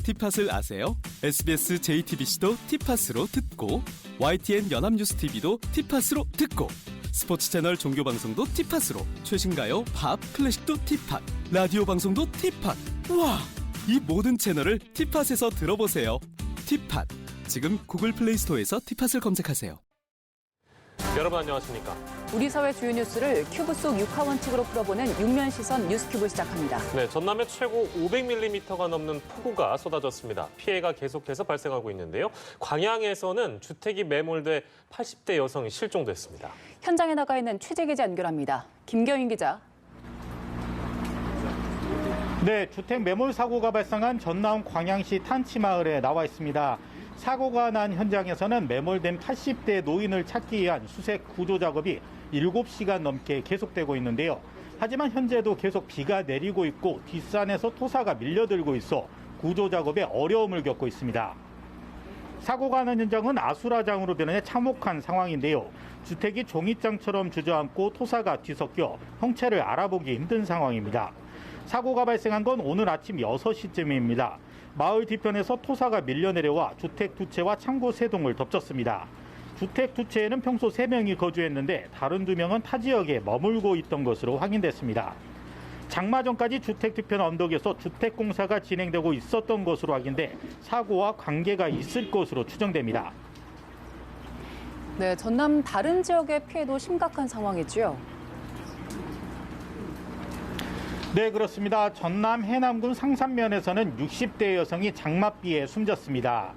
티팟을 아세요? SBS JTBC도 티팟으로 듣고 YTN 연합뉴스 TV도 티팟으로 듣고 스포츠 채널 종교 방송도 티팟으로 최신가요, 팝, 클래식도 티팟, 라디오 방송도 티팟. 와, 이 모든 채널을 티팟에서 들어보세요. 티팟. 지금 구글 플레이 스토어에서 티팟을 검색하세요. 여러분 안녕하십니까? 우리 사회 주요 뉴스를 큐브 속 육하원칙으로 풀어보는 육면 시선 뉴스큐브 시작합니다. 네, 전남에 최고 500mm가 넘는 폭우가 쏟아졌습니다. 피해가 계속해서 발생하고 있는데요. 광양에서는 주택이 매몰돼 80대 여성이 실종됐습니다. 현장에 나가 있는 취재 기자 연결합니다. 김경인 기자. 네, 주택 매몰 사고가 발생한 전남 광양시 탄치마을에 나와 있습니다. 사고가 난 현장에서는 매몰된 80대 노인을 찾기 위한 수색 구조 작업이 7시간 넘게 계속되고 있는데요. 하지만 현재도 계속 비가 내리고 있고 뒷산에서 토사가 밀려들고 있어 구조 작업에 어려움을 겪고 있습니다. 사고가 난 현장은 아수라장으로 변해 참혹한 상황인데요. 주택이 종잇장처럼 주저앉고 토사가 뒤섞여 형체를 알아보기 힘든 상황입니다. 사고가 발생한 건 오늘 아침 6시쯤입니다. 마을 뒤편에서 토사가 밀려내려와 주택 두 채와 창고 세 동을 덮쳤습니다. 주택 두 채에는 평소 3명이 거주했는데 다른 2명은 타 지역에 머물고 있던 것으로 확인됐습니다. 장마 전까지 주택 뒤편 언덕에서 주택 공사가 진행되고 있었던 것으로 확인돼 사고와 관계가 있을 것으로 추정됩니다. 네, 전남 다른 지역의 피해도 심각한 상황이죠. 네, 그렇습니다. 전남 해남군 상산면에서는 60대 여성이 장맛비에 숨졌습니다.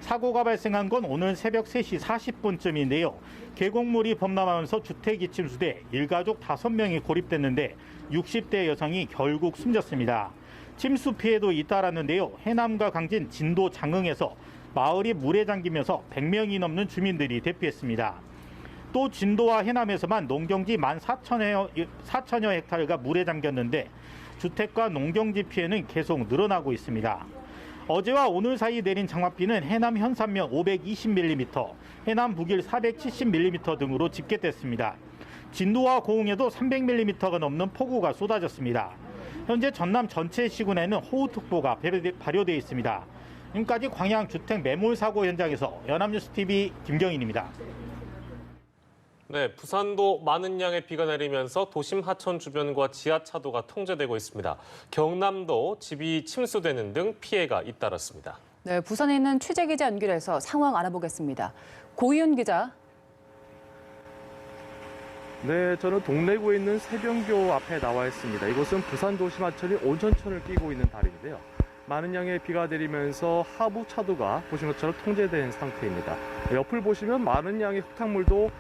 사고가 발생한 건 오늘 새벽 3시 40분쯤인데요. 계곡물이 범람하면서 주택이 침수돼 일가족 5명이 고립됐는데 60대 여성이 결국 숨졌습니다. 침수 피해도 잇따랐는데요. 해남과 강진, 진도, 장흥에서 마을이 물에 잠기면서 100명이 넘는 주민들이 대피했습니다. 또 진도와 해남에서만 농경지 14,000여 헥타르가 물에 잠겼는데 주택과 농경지 피해는 계속 늘어나고 있습니다. 어제와 오늘 사이 내린 장맛비는 해남 현산면 520mm, 해남 북일 470mm 등으로 집계됐습니다. 진도와 고흥에도 300mm가 넘는 폭우가 쏟아졌습니다. 현재 전남 전체 시군에는 호우특보가 발효되어 있습니다. 지금까지 광양 주택 매몰 사고 현장에서 연합뉴스TV 김경인입니다. 네, 부산도 많은 양의 비가 내리면서 도심 하천 주변과 지하차도가 통제되고 있습니다. 경남도 집이 침수되는 등 피해가 잇따랐습니다. 네, 부산에 있는 취재 기자 연결해서 상황 알아보겠습니다. 고희윤 기자. 네, 저는 동래구에 있는 세변교 앞에 나와 있습니다. 이곳은 부산 도심 하천이 온천천을 끼고 있는 다리인데요. 많은 양의 비가 내리면서 하부 차도가 보신 것처럼 통제된 상태입니다. 옆을 보시면 많은 양의 흙탕물도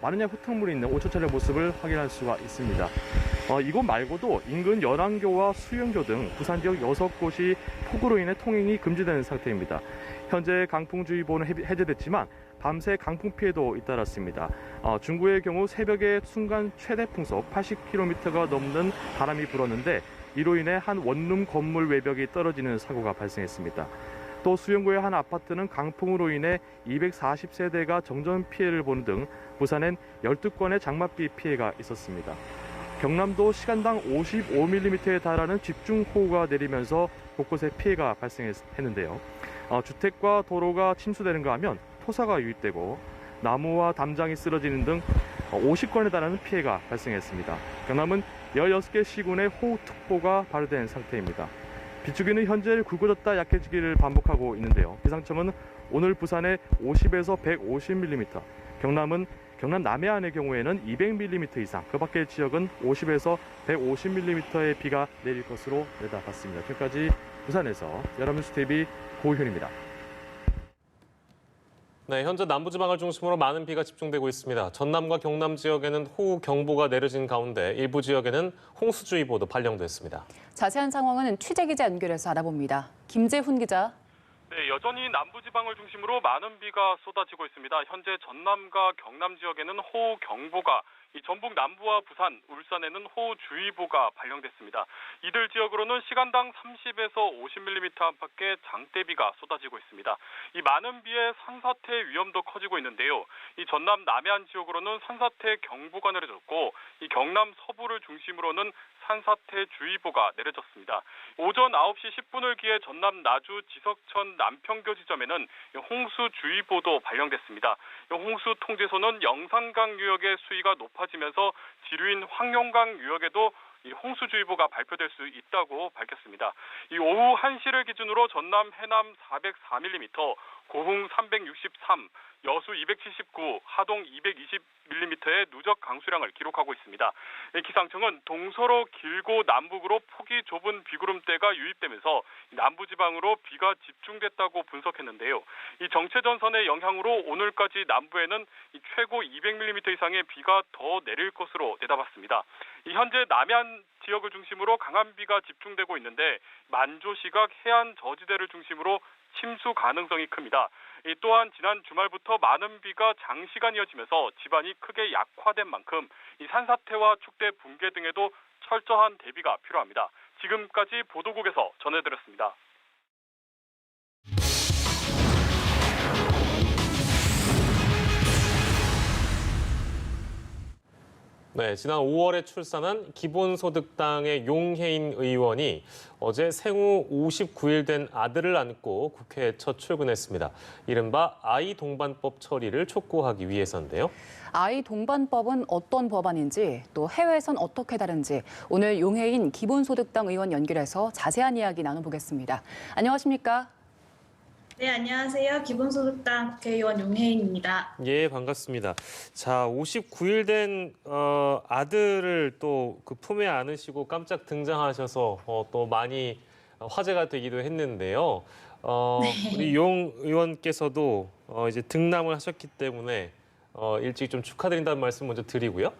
많은 양의 흙탕물이 있는 온천천의 모습을 확인할 수가 있습니다. 이곳 말고도 인근 연안교와 수영교 등 부산 지역 6곳이 폭우로 인해 통행이 금지되는 상태입니다. 현재 강풍주의보는 해제됐지만 밤새 강풍 피해도 잇따랐습니다. 중구의 경우 새벽에 순간 최대 풍속 80km가 넘는 바람이 불었는데 이로 인해 한 원룸 건물 외벽이 떨어지는 사고가 발생했습니다. 또 수영구의 한 아파트는 강풍으로 인해 240세대가 정전 피해를 보는 등 부산엔 12건의 장맛비 피해가 있었습니다. 경남도 시간당 55mm에 달하는 집중호우가 내리면서 곳곳에 피해가 발생했는데요. 주택과 도로가 침수되는가 하면 토사가 유입되고 나무와 담장이 쓰러지는 등 50건에 달하는 피해가 발생했습니다. 경남은 16개 시군에 호우특보가 발효된 상태입니다. 비추기는 현재 굵어졌다 약해지기를 반복하고 있는데요. 기상청은 오늘 부산에 50에서 150mm, 경남 남해안의 경우에는 200mm 이상, 그 밖의 지역은 50에서 150mm의 비가 내릴 것으로 내다봤습니다. 지금까지 부산에서 연합뉴스TV 고효현입니다. 네, 현재 남부지방을 중심으로 많은 비가 집중되고 있습니다. 전남과 경남 지역에는 호우 경보가 내려진 가운데 일부 지역에는 홍수주의보도 발령됐습니다. 자세한 상황은 취재 기자 연결해서 알아봅니다. 김재훈 기자. 네, 여전히 남부지방을 중심으로 많은 비가 쏟아지고 있습니다. 현재 전남과 경남 지역에는 호우 경보가, 전북 남부와 부산, 울산에는 호우주의보가 발령됐습니다. 이들 지역으로는 시간당 30에서 50mm 안팎의 장대비가 쏟아지고 있습니다. 이 많은 비에 산사태 위험도 커지고 있는데요. 이 전남 남해안 지역으로는 산사태 경보가 내려졌고, 이 경남 서부를 중심으로는 산사태주의보가 내려졌습니다. 오전 9시 10분을 기해 전남 나주 지석천 남평교 지점에는 홍수주의보도 발령됐습니다. 홍수 통제소는 영산강 유역의 수위가 높아지면서 지류인 황룡강 유역에도 이 홍수주의보가 발표될 수 있다고 밝혔습니다. 이 오후 1시를 기준으로 전남 해남 404mm, 고흥 363, 여수 279, 하동 220mm의 누적 강수량을 기록하고 있습니다. 기상청은 동서로 길고 남북으로 폭이 좁은 비구름대가 유입되면서 남부지방으로 비가 집중됐다고 분석했는데요. 이 정체전선의 영향으로 오늘까지 남부에는 최고 200mm 이상의 비가 더 내릴 것으로 내다봤습니다. 현재 남해안 지역을 중심으로 강한 비가 집중되고 있는데 만조시각 해안 저지대를 중심으로 침수 가능성이 큽니다. 또한 지난 주말부터 많은 비가 장시간 이어지면서 지반이 크게 약화된 만큼 이 산사태와 축대 붕괴 등에도 철저한 대비가 필요합니다. 지금까지 보도국에서 전해드렸습니다. 네, 지난 5월에 출산한 기본소득당의 용혜인 의원이 어제 생후 59일 된 아들을 안고 국회에 첫 출근했습니다. 이른바 아이 동반법 처리를 촉구하기 위해서인데요. 아이 동반법은 어떤 법안인지 또 해외에선 어떻게 다른지 오늘 용혜인 기본소득당 의원 연결해서 자세한 이야기 나눠보겠습니다. 안녕하십니까? 네, 안녕하세요. 기본소득당 국회의원 용혜인입니다. 예, 반갑습니다. 자, 59일 된 아들을 또 그 품에 안으시고 깜짝 등장하셔서 또 많이 화제가 되기도 했는데요. 우리 용 의원께서도 이제 등남을 하셨기 때문에 일찍 좀 축하드린다는 말씀 먼저 드리고요.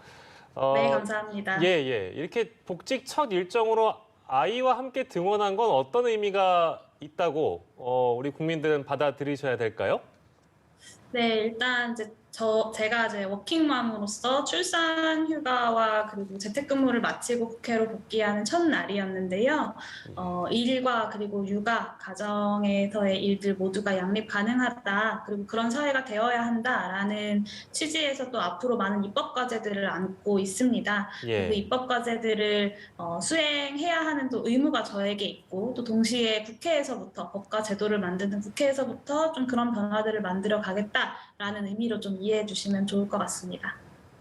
네, 감사합니다. 예. 이렇게 복직 첫 일정으로 아이와 함께 등원한 건 어떤 의미가 있다고 우리 국민들은 받아들이셔야 될까요? 네, 일단 제가 워킹맘으로서 출산 휴가와 그리고 재택근무를 마치고 국회로 복귀하는 첫 날이었는데요. 일과 그리고 육아, 가정에서의 일들 모두가 양립 가능하다. 그리고 그런 사회가 되어야 한다라는 취지에서 또 앞으로 많은 입법 과제들을 안고 있습니다. 예. 그 입법 과제들을 수행해야 하는 또 의무가 저에게 있고 또 동시에 국회에서부터 법과 제도를 만드는 국회에서부터 좀 그런 변화들을 만들어 가겠다라는 의미로 좀 이해해 주시면 좋을 것 같습니다.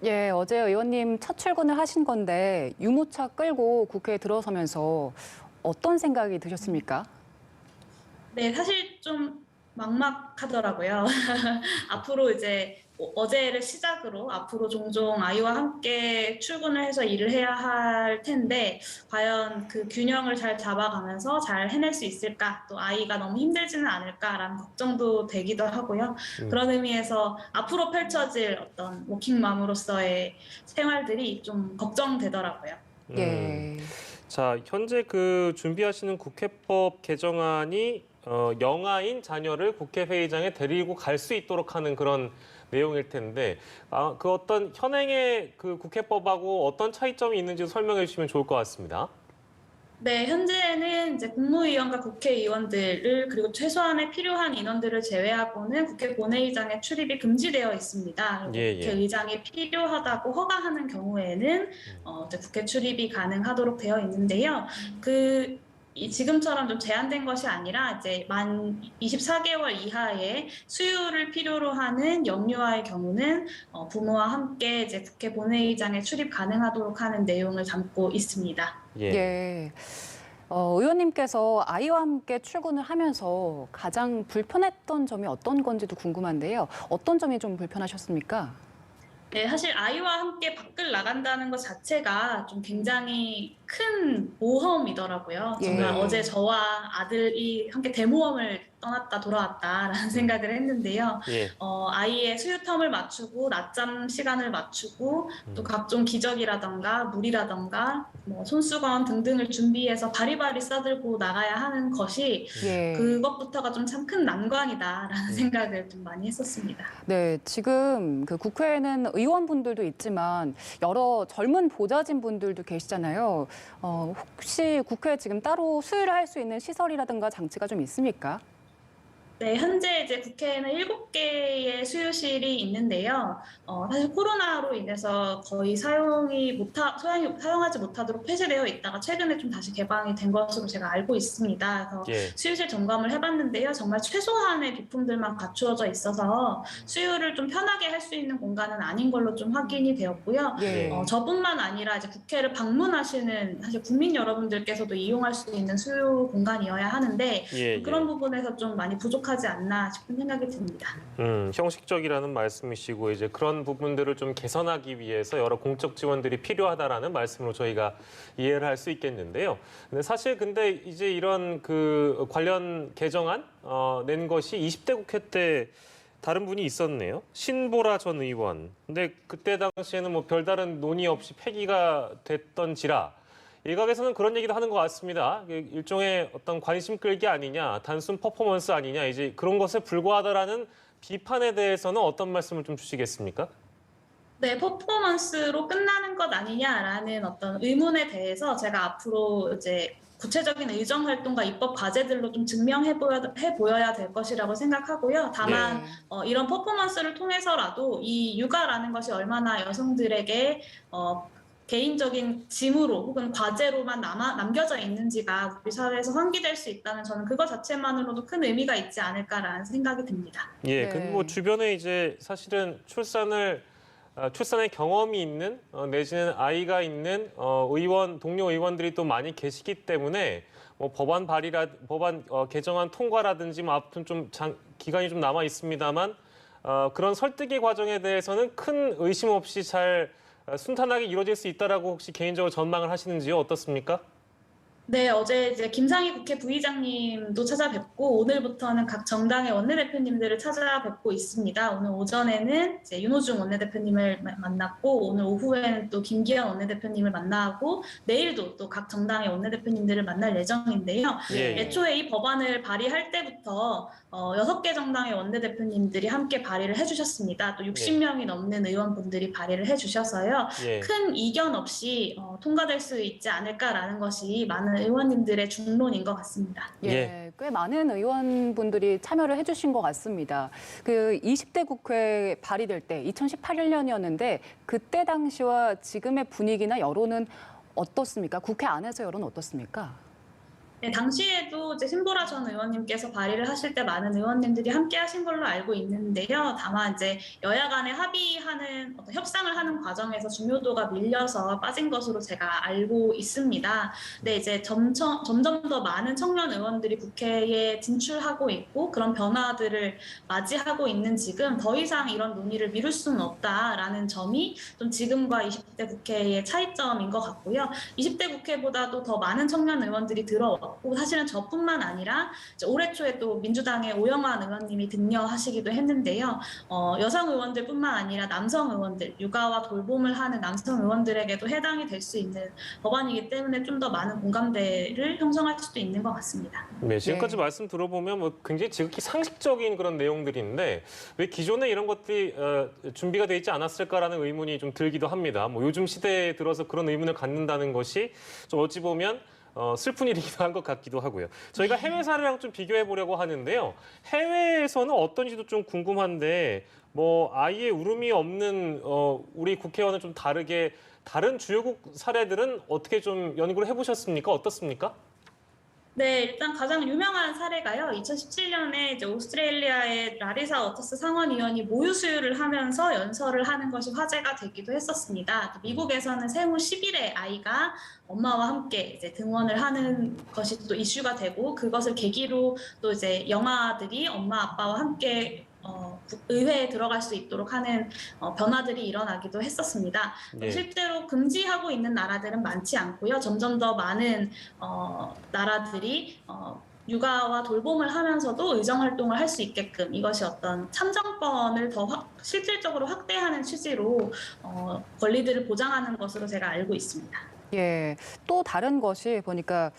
예, 어제 의원님 첫 출근을 하신 건데 유모차 끌고 국회에 들어서면서 어떤 생각이 드셨습니까? 네, 사실 좀 막막하더라고요. 앞으로 어제를 시작으로 앞으로 종종 아이와 함께 출근을 해서 일을 해야 할 텐데 과연 그 균형을 잘 잡아가면서 잘 해낼 수 있을까? 또 아이가 너무 힘들지는 않을까라는 걱정도 되기도 하고요. 그런 의미에서 앞으로 펼쳐질 어떤 워킹맘으로서의 생활들이 좀 걱정되더라고요. 예. 자, 현재 그 준비하시는 국회법 개정안이 영아인 자녀를 국회 회의장에 데리고 갈 수 있도록 하는 그런 내용일 텐데 그 어떤 현행의 그 국회법하고 어떤 차이점이 있는지 설명해 주시면 좋을 것 같습니다. 네, 현재는 국무위원과 국회의원들을 그리고 최소한의 필요한 인원들을 제외하고는 국회 본회의장에 출입이 금지되어 있습니다. 예. 국회의장이 필요하다고 허가하는 경우에는 국회 출입이 가능하도록 되어 있는데요. 지금처럼 좀 제한된 것이 아니라 만 24개월 이하의 수유를 필요로 하는 영유아의 경우는 부모와 함께 국회 본회의장에 출입 가능하도록 하는 내용을 담고 있습니다. 예. 의원님께서 아이와 함께 출근을 하면서 가장 불편했던 점이 어떤 건지도 궁금한데요. 어떤 점이 좀 불편하셨습니까? 네, 사실 아이와 함께 밖을 나간다는 것 자체가 좀 굉장히 큰 모험이더라고요. 정말 어제 저와 아들이 함께 대모험을 떠났다 돌아왔다라는 생각을 했는데요. 아이의 수유텀을 맞추고 낮잠 시간을 맞추고 또 각종 기저귀라던가 물이라던가 손수건 등등을 준비해서 바리바리 싸들고 나가야 하는 것이 그것부터가 좀 참 큰 난관이다라는 생각을 좀 많이 했었습니다. 네, 지금 그 국회에는 의원분들도 있지만 여러 젊은 보좌진 분들도 계시잖아요. 혹시 국회에 지금 따로 수유를 할 수 있는 시설이라든가 장치가 좀 있습니까? 네, 현재 이제 국회에는 7개의 수요실이 있는데요. 사실 코로나로 인해서 거의 사용하지 못하도록 폐쇄되어 있다가 최근에 좀 다시 개방이 된 것으로 제가 알고 있습니다. 그래서 예. 수요실 점검을 해봤는데요. 정말 최소한의 비품들만 갖추어져 있어서 수요를 좀 편하게 할 수 있는 공간은 아닌 걸로 좀 확인이 되었고요. 예. 저뿐만 아니라 이제 국회를 방문하시는 사실 국민 여러분들께서도 이용할 수 있는 수요 공간이어야 하는데 예, 그런 부분에서 좀 많이 부족하지 않나 싶은 생각이 듭니다. 형식적이라는 말씀이시고 이제 그런 부분들을 좀 개선하기 위해서 여러 공적 지원들이 필요하다라는 말씀으로 저희가 이해를 할 수 있겠는데요. 근데 이제 이런 그 관련 개정안 낸 것이 20대 국회 때 다른 분이 있었네요. 신보라 전 의원. 근데 그때 당시에는 뭐 별다른 논의 없이 폐기가 됐던지라 일각에서는 그런 얘기도 하는 것 같습니다. 일종의 어떤 관심 끌기 아니냐, 단순 퍼포먼스 아니냐, 이제 그런 것에 불과하다라는 비판에 대해서는 어떤 말씀을 좀 주시겠습니까? 네, 퍼포먼스로 끝나는 것 아니냐라는 어떤 의문에 대해서 제가 앞으로 이제 구체적인 의정 활동과 입법 과제들로 좀 증명해 보여야 될 것이라고 생각하고요. 다만 이런 퍼포먼스를 통해서라도 이 육아라는 것이 얼마나 여성들에게 개인적인 짐으로 혹은 과제로만 남겨져 있는지가 우리 사회에서 환기될 수 있다면 저는 그거 자체만으로도 큰 의미가 있지 않을까라는 생각이 듭니다. 예, 네. 근데 뭐 주변에 이제 사실은 출산의 경험이 있는 내지는 아이가 있는 동료 의원들이 또 많이 계시기 때문에 뭐 법안 개정안 통과라든지 뭐 아무튼 좀 기간이 좀 남아 있습니다만 그런 설득의 과정에 대해서는 큰 의심 없이 잘 순탄하게 이루어질 수 있다라고 혹시 개인적으로 전망을 하시는지요? 어떻습니까? 네, 어제 이제 김상희 국회 부의장님도 찾아뵙고 오늘부터는 각 정당의 원내대표님들을 찾아뵙고 있습니다. 오늘 오전에는 이제 윤호중 원내대표님을 만났고 오늘 오후에는 또 김기현 원내대표님을 만나고 내일도 또 각 정당의 원내대표님들을 만날 예정인데요. 예. 애초에 이 법안을 발의할 때부터 6개 정당의 원내대표님들이 함께 발의를 해주셨습니다. 또 60명이 넘는 의원분들이 발의를 해주셔서요. 예. 큰 이견 없이 통과될 수 있지 않을까라는 것이 많은 의원님들의 중론인 것 같습니다. 예, 꽤 많은 의원분들이 참여를 해주신 것 같습니다. 그 20대 국회 발의될 때 2018년이었는데 그때 당시와 지금의 분위기나 여론은 어떻습니까? 국회 안에서 여론은 어떻습니까? 네, 당시에도 이제 신보라 전 의원님께서 발의를 하실 때 많은 의원님들이 함께 하신 걸로 알고 있는데요. 다만 이제 여야 간에 합의하는 어떤 협상을 하는 과정에서 중요도가 밀려서 빠진 것으로 제가 알고 있습니다. 근데 이제 점점 더 많은 청년 의원들이 국회에 진출하고 있고 그런 변화들을 맞이하고 있는 지금 더 이상 이런 논의를 미룰 수는 없다라는 점이 좀 지금과 20대 국회의 차이점인 것 같고요. 20대 국회보다도 더 많은 청년 의원들이 들어왔고 사실은 저뿐만 아니라 올해 초에 또 민주당의 오영환 의원님이 등려하시기도 했는데요. 여성 의원들뿐만 아니라 남성 의원들, 육아와 돌봄을 하는 남성 의원들에게도 해당이 될 수 있는 법안이기 때문에 좀 더 많은 공감대를 형성할 수도 있는 것 같습니다. 네, 지금까지 말씀 들어보면 뭐 굉장히 지극히 상식적인 그런 내용들인데 왜 기존에 이런 것들이 준비가 돼 있지 않았을까라는 의문이 좀 들기도 합니다. 뭐 요즘 시대에 들어서 그런 의문을 갖는다는 것이 좀 어찌 보면 슬픈 일이기도 한 것 같기도 하고요. 저희가 해외 사례랑 좀 비교해 보려고 하는데요. 해외에서는 어떤지도 좀 궁금한데 뭐 아예 울음이 없는 우리 국회와는 좀 다르게 다른 주요국 사례들은 어떻게 좀 연구를 해보셨습니까? 어떻습니까? 네, 일단 가장 유명한 사례가요. 2017년에 이제 오스트레일리아의 라리사 워터스 상원의원이 모유 수유를 하면서 연설을 하는 것이 화제가 되기도 했었습니다. 미국에서는 생후 10일의 아이가 엄마와 함께 이제 등원을 하는 것이 또 이슈가 되고 그것을 계기로 또 이제 영아들이 엄마 아빠와 함께 의회에 들어갈 수 있도록 하는 변화들이 일어나기도 했었습니다. 네. 실제로 금지하고 있는 나라들은 많지 않고요. 점점 더 많은 나라들이 육아와 돌봄을 하면서도 의정 활동을 할 수 있게끔 이것이 어떤 참정권을 더 실질적으로 확대하는 취지로 권리들을 보장하는 것으로 제가 알고 있습니다. 예, 또 다른 것이 보니까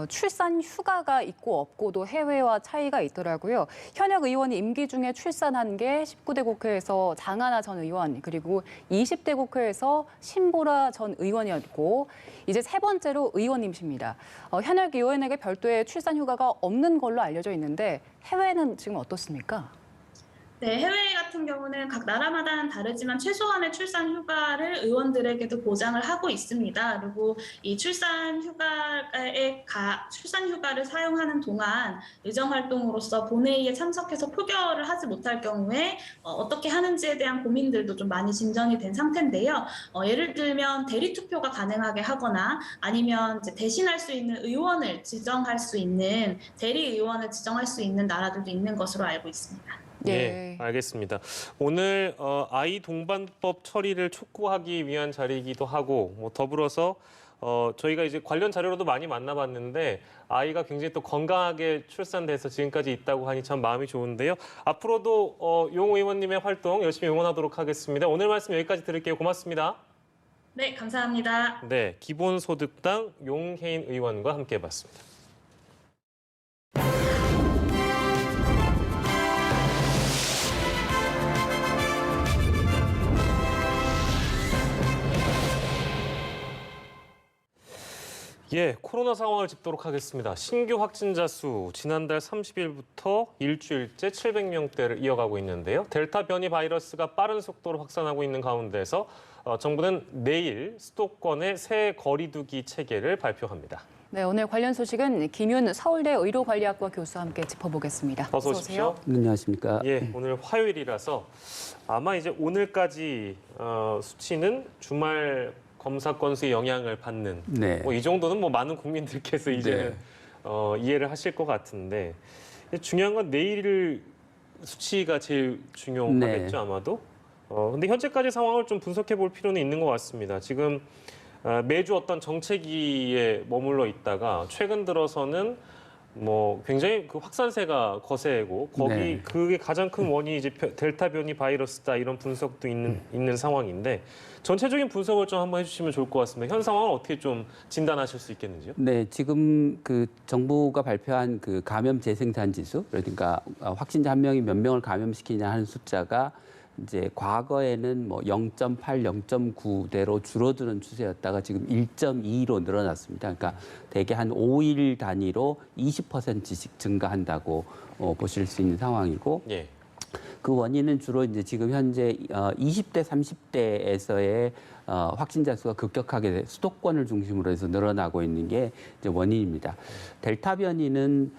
출산 휴가가 있고 없고도 해외와 차이가 있더라고요. 현역 의원이 임기 중에 출산한 게 19대 국회에서 장하나 전 의원, 그리고 20대 국회에서 신보라 전 의원이었고 이제 세 번째로 의원님이십니다. 현역 의원에게 별도의 출산 휴가가 없는 걸로 알려져 있는데 해외는 지금 어떻습니까? 네, 해외 같은 경우는 각 나라마다는 다르지만 최소한의 출산 휴가를 의원들에게도 보장을 하고 있습니다. 그리고 이 출산 휴가를 사용하는 동안 의정 활동으로서 본회의에 참석해서 표결을 하지 못할 경우에 어떻게 하는지에 대한 고민들도 좀 많이 진전이 된 상태인데요. 예를 들면 대리 투표가 가능하게 하거나 아니면 이제 대신할 수 있는 의원을 지정할 수 있는 대리 의원을 지정할 수 있는 나라들도 있는 것으로 알고 있습니다. 네, 알겠습니다. 오늘 아이 동반법 처리를 촉구하기 위한 자리이기도 하고 뭐 더불어서 저희가 이제 관련 자료로도 많이 만나봤는데 아이가 굉장히 또 건강하게 출산돼서 지금까지 있다고 하니 참 마음이 좋은데요. 앞으로도 용 의원님의 활동 열심히 응원하도록 하겠습니다. 오늘 말씀 여기까지 드릴게요. 고맙습니다. 네, 감사합니다. 네, 기본소득당 용혜인 의원과 함께해봤습니다. 예, 코로나 상황을 짚도록 하겠습니다. 신규 확진자 수 지난달 30일부터 일주일째 700명대를 이어가고 있는데요. 델타 변이 바이러스가 빠른 속도로 확산하고 있는 가운데서 정부는 내일 수도권의 새 거리두기 체계를 발표합니다. 네, 오늘 관련 소식은 김윤 서울대 의료관리학과 교수와 함께 짚어보겠습니다. 어서 오십시오. 안녕하십니까. 예, 오늘 화요일이라서 아마 이제 오늘까지 수치는 주말 검사 건수의 영향을 받는 네. 뭐 이 정도는 뭐 많은 국민들께서 이제는 이해를 하실 것 같은데 중요한 건 내일 수치가 제일 중요하겠죠, 아마도. 근데 현재까지 상황을 좀 분석해 볼 필요는 있는 것 같습니다. 지금 매주 어떤 정체기에 머물러 있다가 최근 들어서는 뭐 굉장히 그 확산세가 거세고 거기 그게 가장 큰 원인이 이제 델타 변이 바이러스다 이런 분석도 있는 상황인데 전체적인 분석을 좀 한번 해주시면 좋을 것 같습니다. 현 상황을 어떻게 좀 진단하실 수 있겠는지요? 네, 지금 그 정부가 발표한 그 감염 재생산 지수, 그러니까 확진자 한 명이 몇 명을 감염시키냐 하는 숫자가 이제 과거에는 뭐 0.8, 0.9대로 줄어드는 추세였다가 지금 1.2로 늘어났습니다. 그러니까 대개 한 5일 단위로 20%씩 증가한다고 보실 수 있는 상황이고, 예. 그 원인은 주로 이제 지금 현재 20대, 30대에서의 확진자 수가 급격하게 수도권을 중심으로 해서 늘어나고 있는 게 이제 원인입니다. 델타 변이는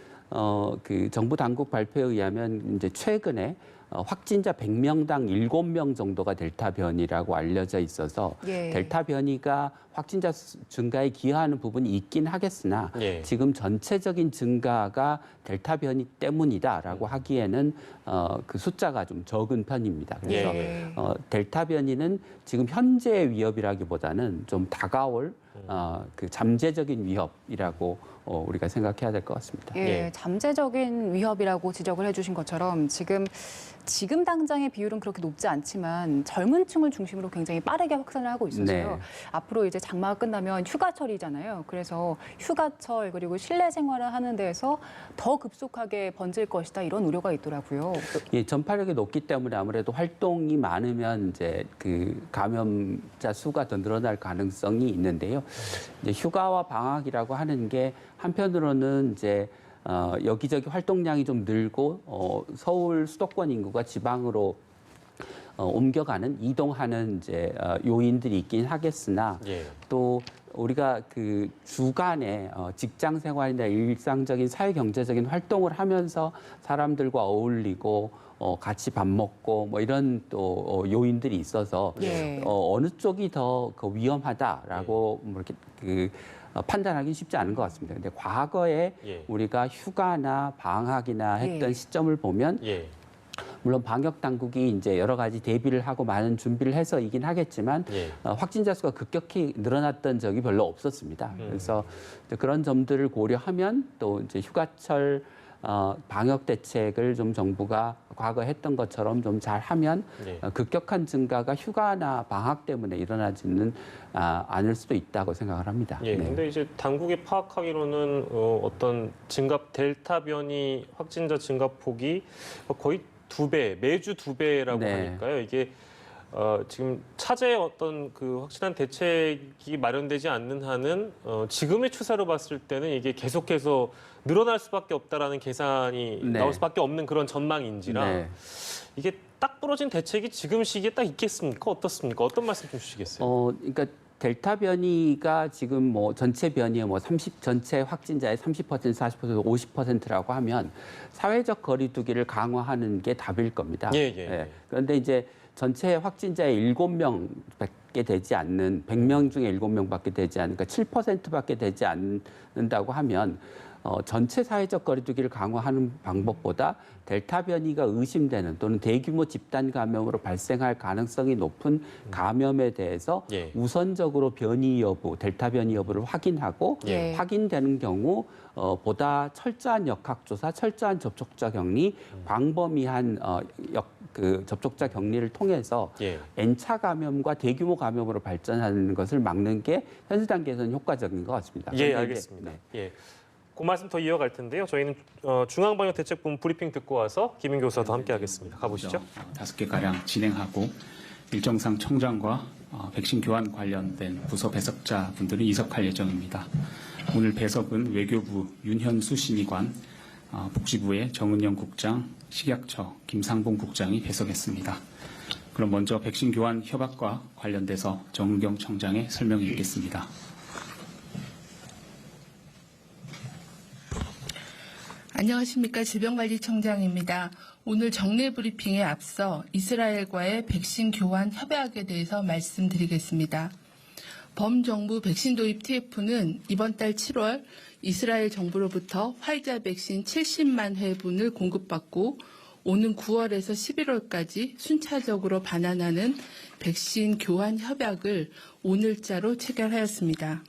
그 정부 당국 발표에 의하면 이제 최근에 확진자 100명당 7명 정도가 델타 변이라고 알려져 있어서 델타 변이가 확진자 증가에 기여하는 부분이 있긴 하겠으나 지금 전체적인 증가가 델타 변이 때문이다라고 하기에는 그 숫자가 좀 적은 편입니다. 그래서 델타 변이는 지금 현재의 위협이라기보다는 좀 다가올 그 잠재적인 위협이라고 우리가 생각해야 될 것 같습니다. 예, 잠재적인 위협이라고 지적을 해주신 것처럼 지금 당장의 비율은 그렇게 높지 않지만 젊은 층을 중심으로 굉장히 빠르게 확산을 하고 있어서요. 앞으로 이제 장마가 끝나면 휴가철이잖아요. 그래서 휴가철 그리고 실내 생활을 하는 데에서 더 급속하게 번질 것이다 이런 우려가 있더라고요. 예, 전파력이 높기 때문에 아무래도 활동이 많으면 이제 그 감염자 수가 더 늘어날 가능성이 있는데요. 이제 휴가와 방학이라고 하는 게 한편으로는 이제 여기저기 활동량이 좀 늘고 서울 수도권 인구가 지방으로 옮겨가는 이동하는 이제 요인들이 있긴 하겠으나 또 우리가 그 주간에 직장 생활이나 일상적인 사회 경제적인 활동을 하면서 사람들과 어울리고 같이 밥 먹고 뭐 이런 또 요인들이 있어서 어느 쪽이 더 위험하다라고 뭐 이렇게 판단하기 쉽지 않은 것 같습니다. 근데 과거에 우리가 휴가나 방학이나 했던 시점을 보면 물론 방역 당국이 이제 여러 가지 대비를 하고 많은 준비를 해서이긴 하겠지만 확진자 수가 급격히 늘어났던 적이 별로 없었습니다. 그래서 그런 점들을 고려하면 또 이제 휴가철 방역 대책을 좀 정부가 과거에 했던 것처럼 좀 잘하면 네. 급격한 증가가 휴가나 방학 때문에 일어나지는 않을 수도 있다고 생각을 합니다. 예, 네. 근데 이제 당국이 파악하기로는 어떤 증가 델타 변이 확진자 증가폭이 거의 2배, 매주 2배라고 네. 하니까요. 이게 지금 차제에 어떤 그 확실한 대책이 마련되지 않는 한은 지금의 추세로 봤을 때는 이게 계속해서 늘어날 수밖에 없다라는 계산이 네. 나올 수밖에 없는 그런 전망인지라 네. 이게 딱 부러진 대책이 지금 시기에 딱 있겠습니까? 어떻습니까? 어떤 말씀 좀 주시겠어요? 그러니까 델타 변이가 지금 뭐 전체 변이의 뭐 전체 확진자의 30%, 40%, 50%라고 하면 사회적 거리두기를 강화하는 게 답일 겁니다. 예. 그런데 이제 전체 확진자의 7명밖에 되지 않는 100명 중에 7명밖에 되지 않으니까 7%밖에 되지 않는다고 하면 전체 사회적 거리두기를 강화하는 방법보다 델타 변이가 의심되는 또는 대규모 집단 감염으로 발생할 가능성이 높은 감염에 대해서 예. 우선적으로 변이 여부, 델타 변이 여부를 확인하고 예. 확인되는 경우 보다 철저한 역학조사, 철저한 접촉자 격리, 광범위한 접촉자 격리를 통해서 예. N차 감염과 대규모 감염으로 발전하는 것을 막는 게 현재 단계에서는 효과적인 것 같습니다. 예, 그런데 이제, 알겠습니다. 네. 예. 그 말씀 더 이어갈 텐데요. 저희는 중앙방역대책본 브리핑 듣고 와서 김인 교수와도 함께 하겠습니다. 가보시죠. 5개 가량 진행하고 일정상 청장과 백신 교환 관련된 부서 배석자 분들이 이석할 예정입니다. 오늘 배석은 외교부 윤현수 심의관, 복지부의 정은영 국장, 식약처 김상봉 국장이 배석했습니다. 그럼 먼저 백신 교환 협약과 관련돼서 정은경 청장의 설명이 있겠습니다. 안녕하십니까. 질병관리청장입니다. 오늘 정례 브리핑에 앞서 이스라엘과의 백신 교환 협약에 대해서 말씀드리겠습니다. 범정부 백신 도입 TF는 이번 달 7월 이스라엘 정부로부터 화이자 백신 70만 회분을 공급받고 오는 9월에서 11월까지 순차적으로 반환하는 백신 교환 협약을 오늘자로 체결하였습니다.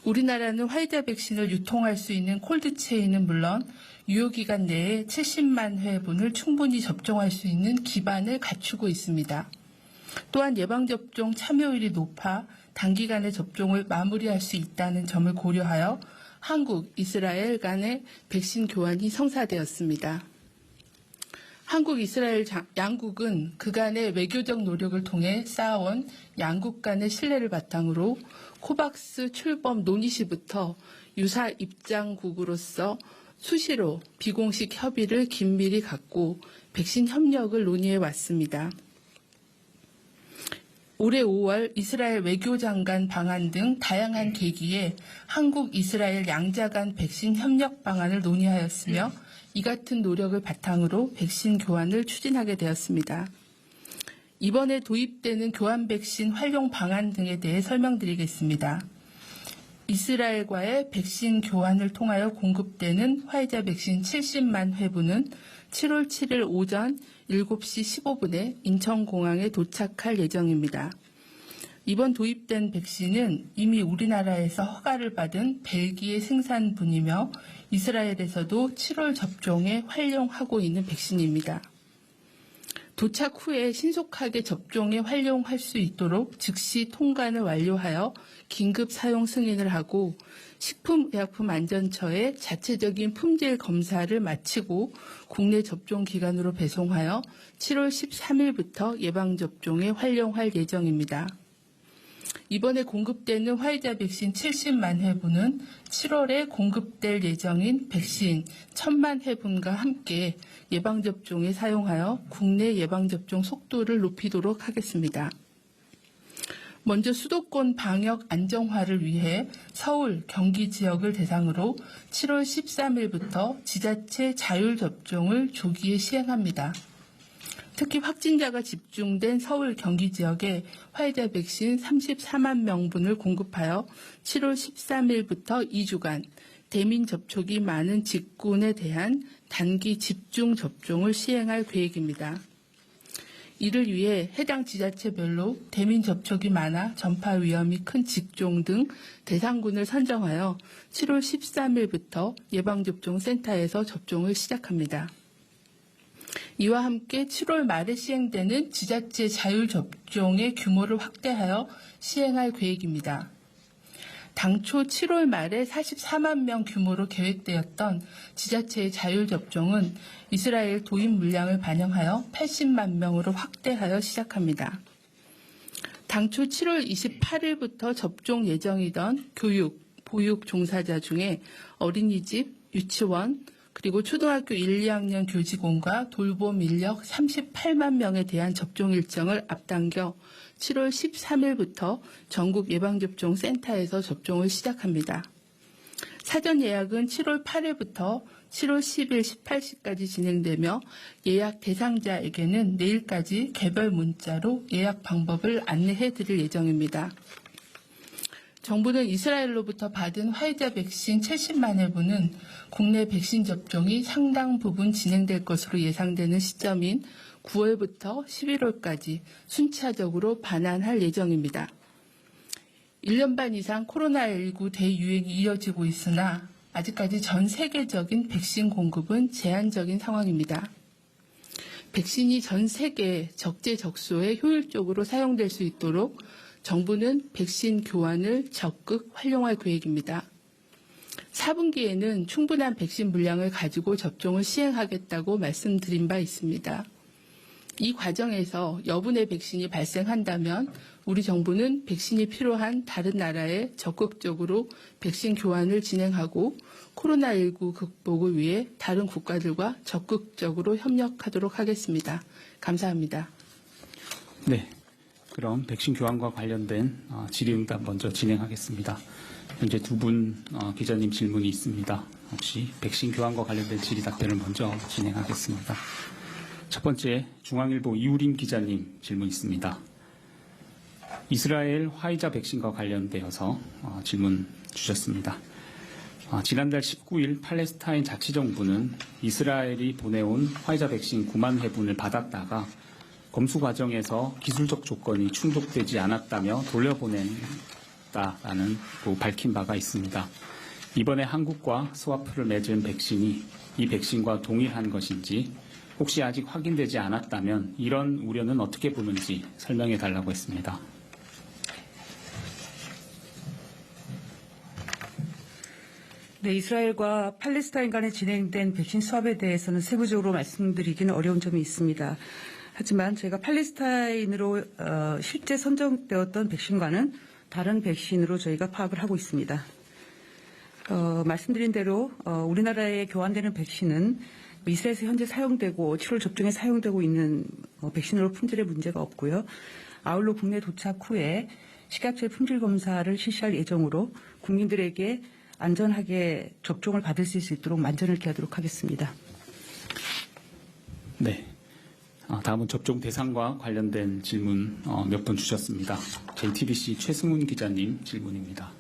우리나라는 화이자 백신을 유통할 수 있는 콜드체인은 물론 유효기간 내에 70만 회분을 충분히 접종할 수 있는 기반을 갖추고 있습니다. 또한 예방접종 참여율이 높아 단기간에 접종을 마무리할 수 있다는 점을 고려하여 한국, 이스라엘 간의 백신 교환이 성사되었습니다. 한국, 이스라엘 양국은 그간의 외교적 노력을 통해 쌓아온 양국 간의 신뢰를 바탕으로 코박스 출범 논의 시부터 유사 입장국으로서 수시로 비공식 협의를 긴밀히 갖고 백신 협력을 논의해 왔습니다. 올해 5월 이스라엘 외교장관 방한 등 다양한 계기에 한국, 이스라엘 양자 간 백신 협력 방안을 논의하였으며 이 같은 노력을 바탕으로 백신 교환을 추진하게 되었습니다. 이번에 도입되는 교환 백신 활용 방안 등에 대해 설명드리겠습니다. 이스라엘과의 백신 교환을 통하여 공급되는 화이자 백신 70만 회분은 7월 7일 오전 7시 15분에 인천공항에 도착할 예정입니다. 이번 도입된 백신은 이미 우리나라에서 허가를 받은 벨기에 생산분이며 이스라엘에서도 7월 접종에 활용하고 있는 백신입니다. 도착 후에 신속하게 접종에 활용할 수 있도록 즉시 통관을 완료하여 긴급 사용 승인을 하고 식품의약품안전처에 자체적인 품질 검사를 마치고 국내 접종 기관으로 배송하여 7월 13일부터 예방접종에 활용할 예정입니다. 이번에 공급되는 화이자 백신 70만 회분은 7월에 공급될 예정인 백신 1000만 회분과 함께 예방접종에 사용하여 국내 예방접종 속도를 높이도록 하겠습니다. 먼저 수도권 방역 안정화를 위해 서울, 경기 지역을 대상으로 7월 13일부터 지자체 자율접종을 조기에 시행합니다. 특히 확진자가 집중된 서울, 경기 지역에 화이자 백신 34만 명분을 공급하여 7월 13일부터 2주간 대민 접촉이 많은 직군에 대한 단기 집중 접종을 시행할 계획입니다. 이를 위해 해당 지자체별로 대민 접촉이 많아 전파 위험이 큰 직종 등 대상군을 선정하여 7월 13일부터 예방접종 센터에서 접종을 시작합니다. 이와 함께 7월 말에 시행되는 지자체 자율접종의 규모를 확대하여 시행할 계획입니다. 당초 7월 말에 44만 명 규모로 계획되었던 지자체의 자율접종은 이스라엘 도입 물량을 반영하여 80만 명으로 확대하여 시작합니다. 당초 7월 28일부터 접종 예정이던 교육, 보육 종사자 중에 어린이집, 유치원, 그리고 초등학교 1, 2학년 교직원과 돌봄 인력 38만 명에 대한 접종 일정을 앞당겨 7월 13일부터 전국 예방접종 센터에서 접종을 시작합니다. 사전 예약은 7월 8일부터 7월 10일 18시까지 진행되며 예약 대상자에게는 내일까지 개별 문자로 예약 방법을 안내해 드릴 예정입니다. 정부는 이스라엘로부터 받은 화이자 백신 70만 회분은 국내 백신 접종이 상당 부분 진행될 것으로 예상되는 시점인 9월부터 11월까지 순차적으로 반환할 예정입니다. 1년 반 이상 코로나19 대유행이 이어지고 있으나 아직까지 전 세계적인 백신 공급은 제한적인 상황입니다. 백신이 전 세계 적재적소에 효율적으로 사용될 수 있도록 정부는 백신 교환을 적극 활용할 계획입니다. 4분기에는 충분한 백신 물량을 가지고 접종을 시행하겠다고 말씀드린 바 있습니다. 이 과정에서 여분의 백신이 발생한다면 우리 정부는 백신이 필요한 다른 나라에 적극적으로 백신 교환을 진행하고 코로나19 극복을 위해 다른 국가들과 적극적으로 협력하도록 하겠습니다. 감사합니다. 네, 그럼 백신 교환과 관련된 질의응답 먼저 진행하겠습니다. 현재 두 분 기자님 질문이 있습니다. 혹시 백신 교환과 관련된 질의 답변을 먼저 진행하겠습니다. 첫 번째 중앙일보 이우림 기자님 질문 있습니다. 이스라엘 화이자 백신과 관련되어서 질문 주셨습니다. 지난달 19일 팔레스타인 자치정부는 이스라엘이 보내온 화이자 백신 9만 회분을 받았다가 검수 과정에서 기술적 조건이 충족되지 않았다며 돌려보낸다라는 밝힌 바가 있습니다. 이번에 한국과 스와프를 맺은 백신이 이 백신과 동일한 것인지 혹시 아직 확인되지 않았다면 이런 우려는 어떻게 보는지 설명해 달라고 했습니다. 네, 이스라엘과 팔레스타인 간에 진행된 백신 수합에 대해서는 세부적으로 말씀드리기는 어려운 점이 있습니다. 하지만 저희가 팔레스타인으로 실제 선정되었던 백신과는 다른 백신으로 저희가 파악을 하고 있습니다. 말씀드린 대로 우리나라에 교환되는 백신은 이스라엘에서 현재 사용되고 7월 접종에 사용되고 있는 백신으로 품질에 문제가 없고요. 아울러 국내 도착 후에 식약처의 품질 검사를 실시할 예정으로 국민들에게 안전하게 접종을 받을 수 있도록 만전을 기하도록 하겠습니다. 네. 다음은 접종 대상과 관련된 질문 몇 번 주셨습니다. JTBC 최승훈 기자님 질문입니다.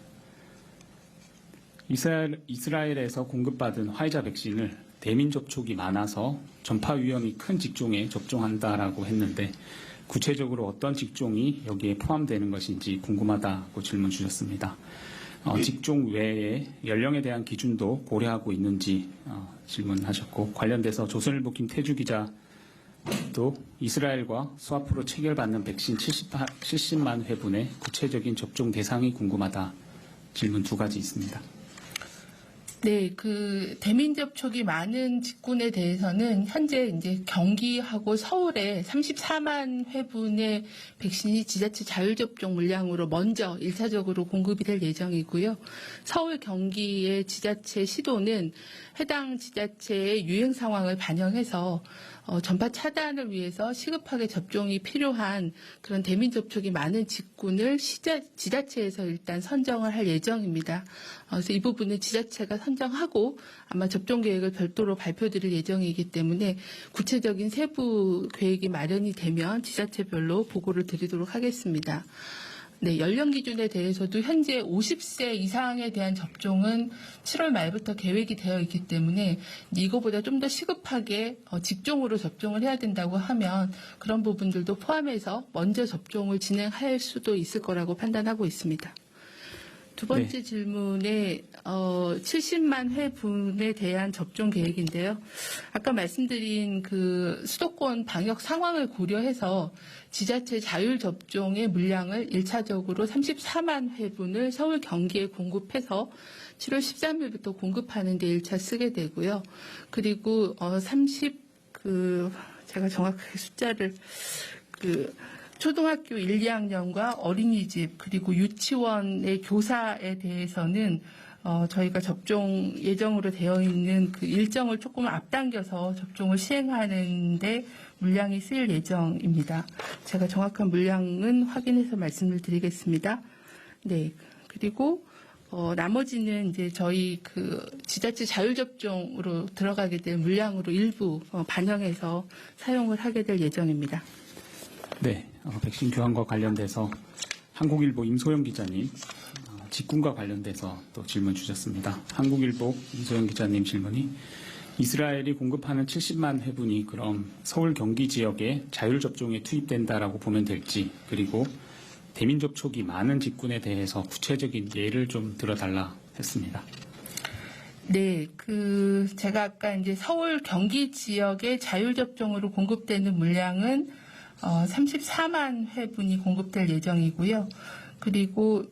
이스라엘에서 공급받은 화이자 백신을 대민 접촉이 많아서 전파 위험이 큰 직종에 접종한다라고 했는데 구체적으로 어떤 직종이 여기에 포함되는 것인지 궁금하다고 질문 주셨습니다. 직종 외에 연령에 대한 기준도 고려하고 있는지 질문하셨고 관련돼서 조선일보 김태주 기자도 이스라엘과 스와프로 체결받는 백신 70만 회분의 구체적인 접종 대상이 궁금하다 질문 두 가지 있습니다. 네, 그 대민 접촉이 많은 직군에 대해서는 현재 이제 경기하고 서울에 34만 회분의 백신이 지자체 자율접종 물량으로 먼저 1차적으로 공급이 될 예정이고요. 서울 경기의 지자체 시도는 해당 지자체의 유행 상황을 반영해서 전파 차단을 위해서 시급하게 접종이 필요한 그런 대민 접촉이 많은 직군을 지자체에서 일단 선정을 할 예정입니다. 그래서 이 부분은 지자체가 선정하고 아마 접종 계획을 별도로 발표드릴 예정이기 때문에 구체적인 세부 계획이 마련이 되면 지자체별로 보고를 드리도록 하겠습니다. 네, 연령 기준에 대해서도 현재 50세 이상에 대한 접종은 7월 말부터 계획이 되어 있기 때문에 이거보다 좀 더 시급하게 직종으로 접종을 해야 된다고 하면 그런 부분들도 포함해서 먼저 접종을 진행할 수도 있을 거라고 판단하고 있습니다. 두 번째 질문에 70만 회분에 대한 접종 계획인데요. 아까 말씀드린 그 수도권 방역 상황을 고려해서 지자체 자율 접종의 물량을 1차적으로 34만 회분을 서울 경기에 공급해서 7월 13일부터 공급하는 데 1차 쓰게 되고요. 그리고 제가 정확하게 숫자를 초등학교 1, 2학년과 어린이집 그리고 유치원의 교사에 대해서는 저희가 접종 예정으로 되어 있는 그 일정을 조금 앞당겨서 접종을 시행하는데 물량이 쓰일 예정입니다. 제가 정확한 물량은 확인해서 말씀을 드리겠습니다. 네, 그리고 나머지는 이제 저희 그 지자체 자율접종으로 들어가게 된 물량으로 일부 반영해서 사용을 하게 될 예정입니다. 네, 백신 교환과 관련돼서 한국일보 임소영 기자님 직군과 관련돼서 또 질문 주셨습니다. 한국일보 임소영 기자님 질문이 이스라엘이 공급하는 70만 회분이 그럼 서울 경기 지역에 자율접종에 투입된다라고 보면 될지 그리고 대민 접촉이 많은 직군에 대해서 구체적인 예를 좀 들어달라 했습니다. 네, 제가 아까 이제 서울 경기 지역에 자율접종으로 공급되는 물량은 34만 회분이 공급될 예정이고요. 그리고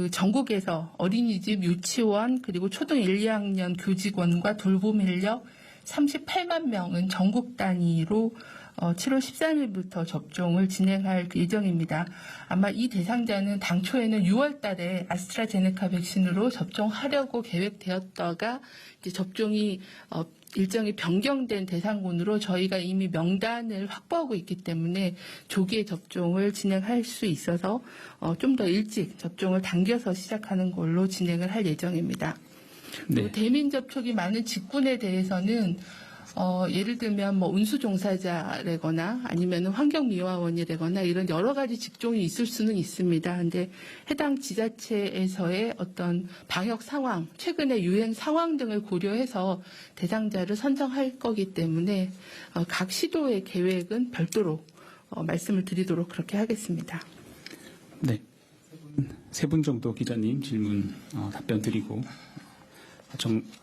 전국에서 어린이집, 유치원, 그리고 초등 1, 2학년 교직원과 돌봄 인력 38만 명은 전국 단위로 7월 13일부터 접종을 진행할 예정입니다. 아마 이 대상자는 당초에는 6월 달에 아스트라제네카 백신으로 접종하려고 계획되었다가 이제 접종이 일정이 변경된 대상군으로 저희가 이미 명단을 확보하고 있기 때문에 조기에 접종을 진행할 수 있어서 좀 더 일찍 접종을 당겨서 시작하는 걸로 진행을 할 예정입니다. 네. 대민 접촉이 많은 직군에 대해서는 예를 들면 운수 종사자라거나 아니면 환경미화원이라거나 이런 여러 가지 직종이 있을 수는 있습니다. 근데 해당 지자체에서의 어떤 방역 상황, 최근의 유행 상황 등을 고려해서 대상자를 선정할 거기 때문에 각 시도의 계획은 별도로 말씀을 드리도록 그렇게 하겠습니다. 네, 세 분 정도 기자님 질문 답변 드리고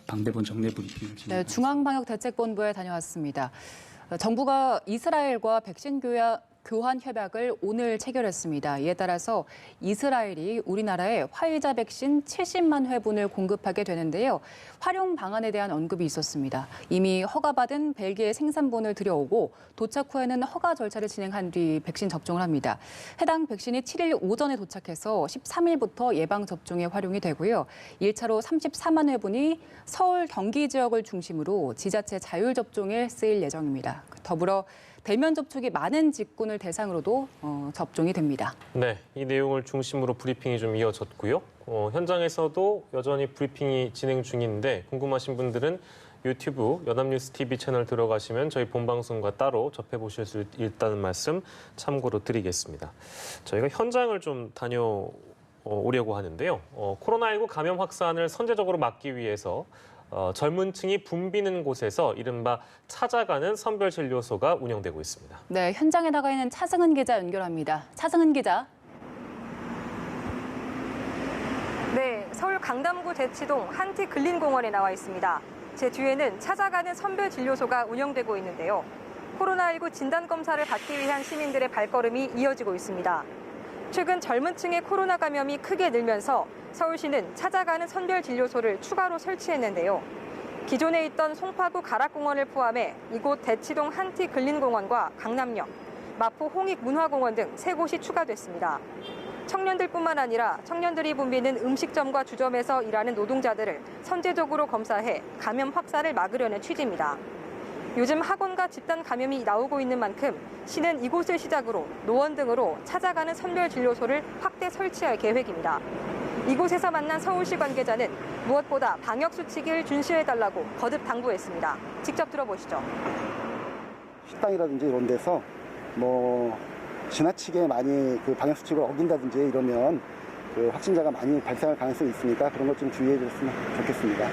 방대본 정례 브리핑을 진행하겠습니다. 네, 중앙방역대책본부에 다녀왔습니다. 정부가 이스라엘과 백신 교환 협약을 오늘 체결했습니다. 이에 따라서 이스라엘이 우리나라에 화이자 백신 70만 회분을 공급하게 되는데요. 활용 방안에 대한 언급이 있었습니다. 이미 허가받은 벨기에 생산본을 들여오고 도착 후에는 허가 절차를 진행한 뒤 백신 접종을 합니다. 해당 백신이 7일 오전에 도착해서 13일부터 예방접종에 활용이 되고요. 1차로 34만 회분이 서울 경기 지역을 중심으로 지자체 자율접종에 쓰일 예정입니다. 더불어 대면 접촉이 많은 직군을 대상으로도 접종이 됩니다. 네, 이 내용을 중심으로 브리핑이 좀 이어졌고요. 현장에서도 여전히 브리핑이 진행 중인데 궁금하신 분들은 유튜브 연합뉴스 TV 채널 들어가시면 저희 본방송과 따로 접해보실 수 있다는 말씀 참고로 드리겠습니다. 저희가 현장을 좀 다녀오려고 하는데요. 코로나19 감염 확산을 선제적으로 막기 위해서 젊은 층이 붐비는 곳에서 이른바 찾아가는 선별진료소가 운영되고 있습니다. 네, 현장에 나가 있는 차승은 기자 연결합니다. 차승은 기자. 네, 서울 강남구 대치동 한티글린공원에 나와 있습니다. 제 뒤에는 찾아가는 선별진료소가 운영되고 있는데요. 코로나19 진단검사를 받기 위한 시민들의 발걸음이 이어지고 있습니다. 최근 젊은 층의 코로나 감염이 크게 늘면서 서울시는 찾아가는 선별진료소를 추가로 설치했는데요. 기존에 있던 송파구 가락공원을 포함해 이곳 대치동 한티글린공원과 강남역, 마포 홍익문화공원 등 3곳이 추가됐습니다. 청년들뿐만 아니라 청년들이 붐비는 음식점과 주점에서 일하는 노동자들을 선제적으로 검사해 감염 확산을 막으려는 취지입니다. 요즘 학원과 집단 감염이 나오고 있는 만큼 시는 이곳을 시작으로 노원 등으로 찾아가는 선별진료소를 확대 설치할 계획입니다. 이곳에서 만난 서울시 관계자는 무엇보다 방역수칙을 준수해달라고 거듭 당부했습니다. 직접 들어보시죠. 식당이라든지 이런 데서 지나치게 많이 그 방역 수칙을 어긴다든지 이러면 그 확진자가 많이 발생할 가능성이 있으니까 그런 것 좀 주의해 줬으면 좋겠습니다.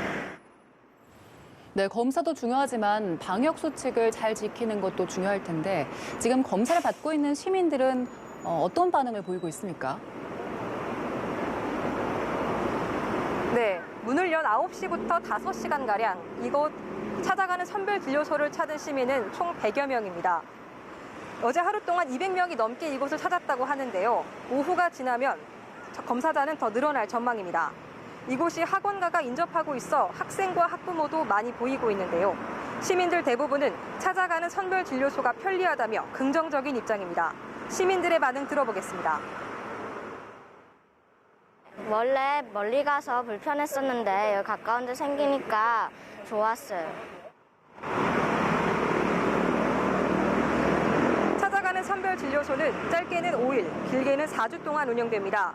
네, 검사도 중요하지만 방역 수칙을 잘 지키는 것도 중요할 텐데 지금 검사를 받고 있는 시민들은 어떤 반응을 보이고 있습니까? 네, 문을 연 9시부터 5시간가량 이곳 찾아가는 선별진료소를 찾은 시민은 총 100여 명입니다. 어제 하루 동안 200명이 넘게 이곳을 찾았다고 하는데요. 오후가 지나면 검사자는 더 늘어날 전망입니다. 이곳이 학원가가 인접하고 있어 학생과 학부모도 많이 보이고 있는데요. 시민들 대부분은 찾아가는 선별진료소가 편리하다며 긍정적인 입장입니다. 시민들의 반응 들어보겠습니다. 원래 멀리 가서 불편했었는데 여기 가까운 데 생기니까 좋았어요. 찾아가는 선별진료소는 짧게는 5일, 길게는 4주 동안 운영됩니다.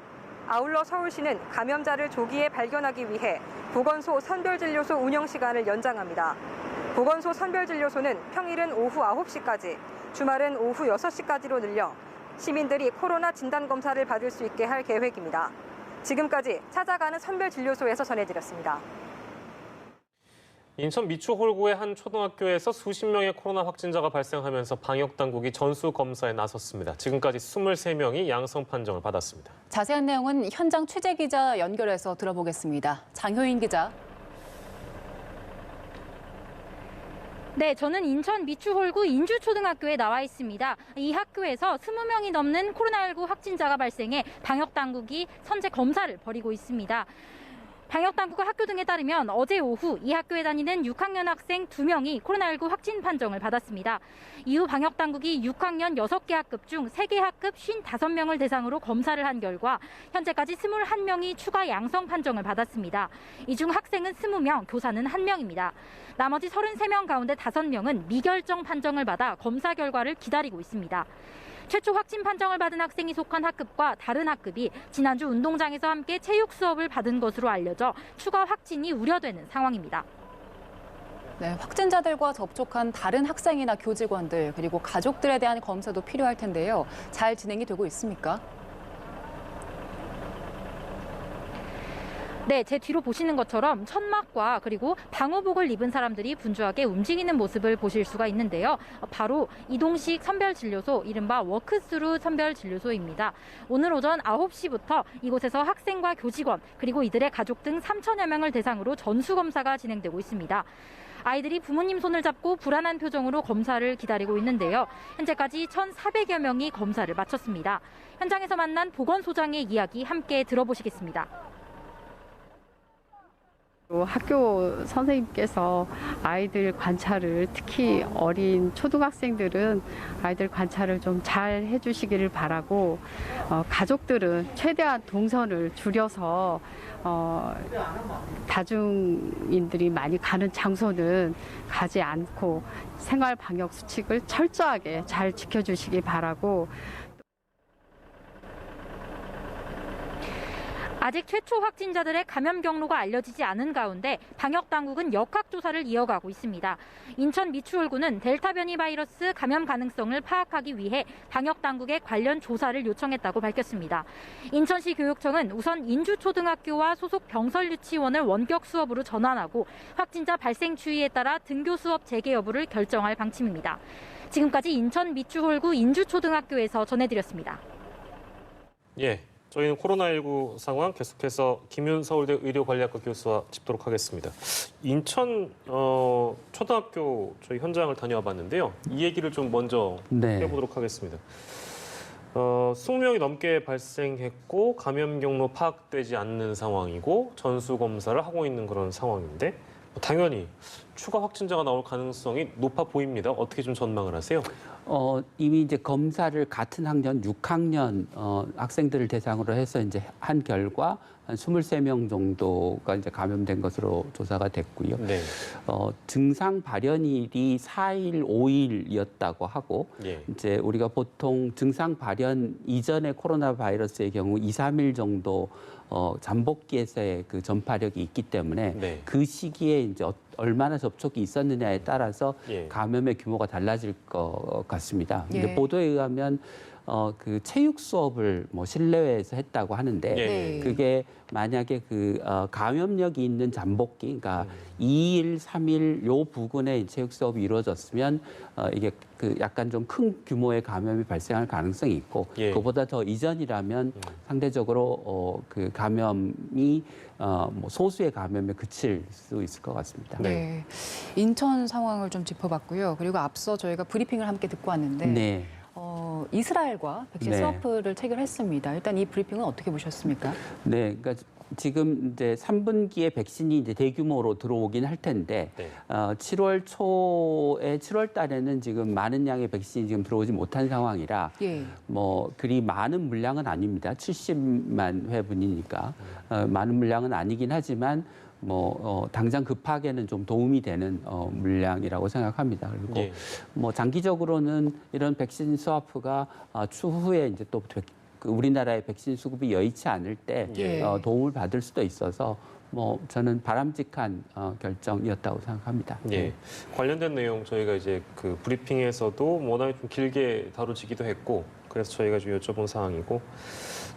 아울러 서울시는 감염자를 조기에 발견하기 위해 보건소 선별진료소 운영 시간을 연장합니다. 보건소 선별진료소는 평일은 오후 9시까지, 주말은 오후 6시까지로 늘려 시민들이 코로나 진단검사를 받을 수 있게 할 계획입니다. 지금까지 찾아가는 선별진료소에서 전해드렸습니다. 인천 미추홀구의 한 초등학교에서 수십 명의 코로나 확진자가 발생하면서 방역당국이 전수검사에 나섰습니다. 지금까지 23명이 양성 판정을 받았습니다. 자세한 내용은 현장 취재기자 연결해서 들어보겠습니다. 장효인 기자. 네, 저는 인천 미추홀구 인주초등학교에 나와 있습니다. 이 학교에서 20명이 넘는 코로나19 확진자가 발생해 방역당국이 선제 검사를 벌이고 있습니다. 방역당국과 학교 등에 따르면 어제 오후 이 학교에 다니는 6학년 학생 2명이 코로나19 확진 판정을 받았습니다. 이후 방역당국이 6학년 6개 학급 중 3개 학급 55명을 대상으로 검사를 한 결과 현재까지 21명이 추가 양성 판정을 받았습니다. 이 중 학생은 20명, 교사는 1명입니다. 나머지 33명 가운데 5명은 미결정 판정을 받아 검사 결과를 기다리고 있습니다. 최초 확진 판정을 받은 학생이 속한 학급과 다른 학급이 지난주 운동장에서 함께 체육 수업을 받은 것으로 알려져 추가 확진이 우려되는 상황입니다. 네, 확진자들과 접촉한 다른 학생이나 교직원들 그리고 가족들에 대한 검사도 필요할 텐데요. 잘 진행이 되고 있습니까? 네, 제 뒤로 보시는 것처럼 천막과 그리고 방호복을 입은 사람들이 분주하게 움직이는 모습을 보실 수가 있는데요. 바로 이동식 선별진료소, 이른바 워크스루 선별진료소입니다. 오늘 오전 9시부터 이곳에서 학생과 교직원, 그리고 이들의 가족 등 3천여 명을 대상으로 전수검사가 진행되고 있습니다. 아이들이 부모님 손을 잡고 불안한 표정으로 검사를 기다리고 있는데요. 현재까지 1,400여 명이 검사를 마쳤습니다. 현장에서 만난 보건소장의 이야기 함께 들어보시겠습니다. 학교 선생님께서 아이들 관찰을 특히 어린 초등학생들은 아이들 관찰을 좀 잘 해주시기를 바라고 가족들은 최대한 동선을 줄여서 다중인들이 많이 가는 장소는 가지 않고 생활 방역 수칙을 철저하게 잘 지켜주시기 바라고. 아직 최초 확진자들의 감염 경로가 알려지지 않은 가운데 방역당국은 역학조사를 이어가고 있습니다. 인천 미추홀구는 델타 변이 바이러스 감염 가능성을 파악하기 위해 방역당국에 관련 조사를 요청했다고 밝혔습니다. 인천시 교육청은 우선 인주초등학교와 소속 병설 유치원을 원격 수업으로 전환하고 확진자 발생 추이에 따라 등교 수업 재개 여부를 결정할 방침입니다. 지금까지 인천 미추홀구 인주초등학교에서 전해드렸습니다. 예. 저희는 코로나19 상황 계속해서 김윤 서울대 의료관리학과 교수와 짚도록 하겠습니다. 인천 초등학교 저희 현장을 다녀와 봤는데요. 이 얘기를 좀 먼저 해보도록 하겠습니다. 20명이 넘게 발생했고 감염 경로 파악되지 않는 상황이고 전수 검사를 하고 있는 그런 상황인데 당연히 추가 확진자가 나올 가능성이 높아 보입니다. 어떻게 좀 전망을 하세요? 이미 이제 검사를 같은 학년 6학년 학생들을 대상으로 해서 이제 한 결과 한 23명 정도가 이제 감염된 것으로 조사가 됐고요. 네. 증상 발현일이 4일, 5일이었다고 하고 이제 우리가 보통 증상 발현 이전의 코로나 바이러스의 경우 2, 3일 정도 잠복기에서의 그 전파력이 있기 때문에 그 시기에 이제 얼마나 접촉이 있었느냐에 따라서 감염의 규모가 달라질 것 같습니다. 근데 보도에 의하면 그 체육 수업을 뭐 실내에서 했다고 하는데 네. 그게 만약에 그 감염력이 있는 잠복기, 그러니까 2일, 3일 요 부근에 체육 수업이 이루어졌으면 이게 그 약간 좀 큰 규모의 감염이 발생할 가능성이 있고 예. 그보다 더 이전이라면 상대적으로 그 감염이 뭐 소수의 감염에 그칠 수 있을 것 같습니다. 네. 인천 상황을 좀 짚어봤고요. 그리고 앞서 저희가 브리핑을 함께 듣고 왔는데 네. 이스라엘과 백신 네. 스와프를 체결했습니다. 일단 이 브리핑은 어떻게 보셨습니까? 네, 그러니까 지금 이제 3분기에 백신이 이제 대규모로 들어오긴 할 텐데 7월 초에 7월 달에는 지금 많은 양의 백신이 지금 들어오지 못한 상황이라 예. 뭐 그리 많은 물량은 아닙니다. 70만 회분이니까 많은 물량은 아니긴 하지만 뭐 당장 급하게는 좀 도움이 되는 물량이라고 생각합니다. 그리고 예. 뭐 장기적으로는 이런 백신 스와프가 추후에 이제 또 우리나라의 백신 수급이 여의치 않을 때 예. 도움을 받을 수도 있어서 뭐 저는 바람직한 결정이었다고 생각합니다. 예. 관련된 내용 저희가 이제 그 브리핑에서도 워낙에 좀 길게 다루지기도 했고 그래서 저희가 좀 여쭤본 사항이고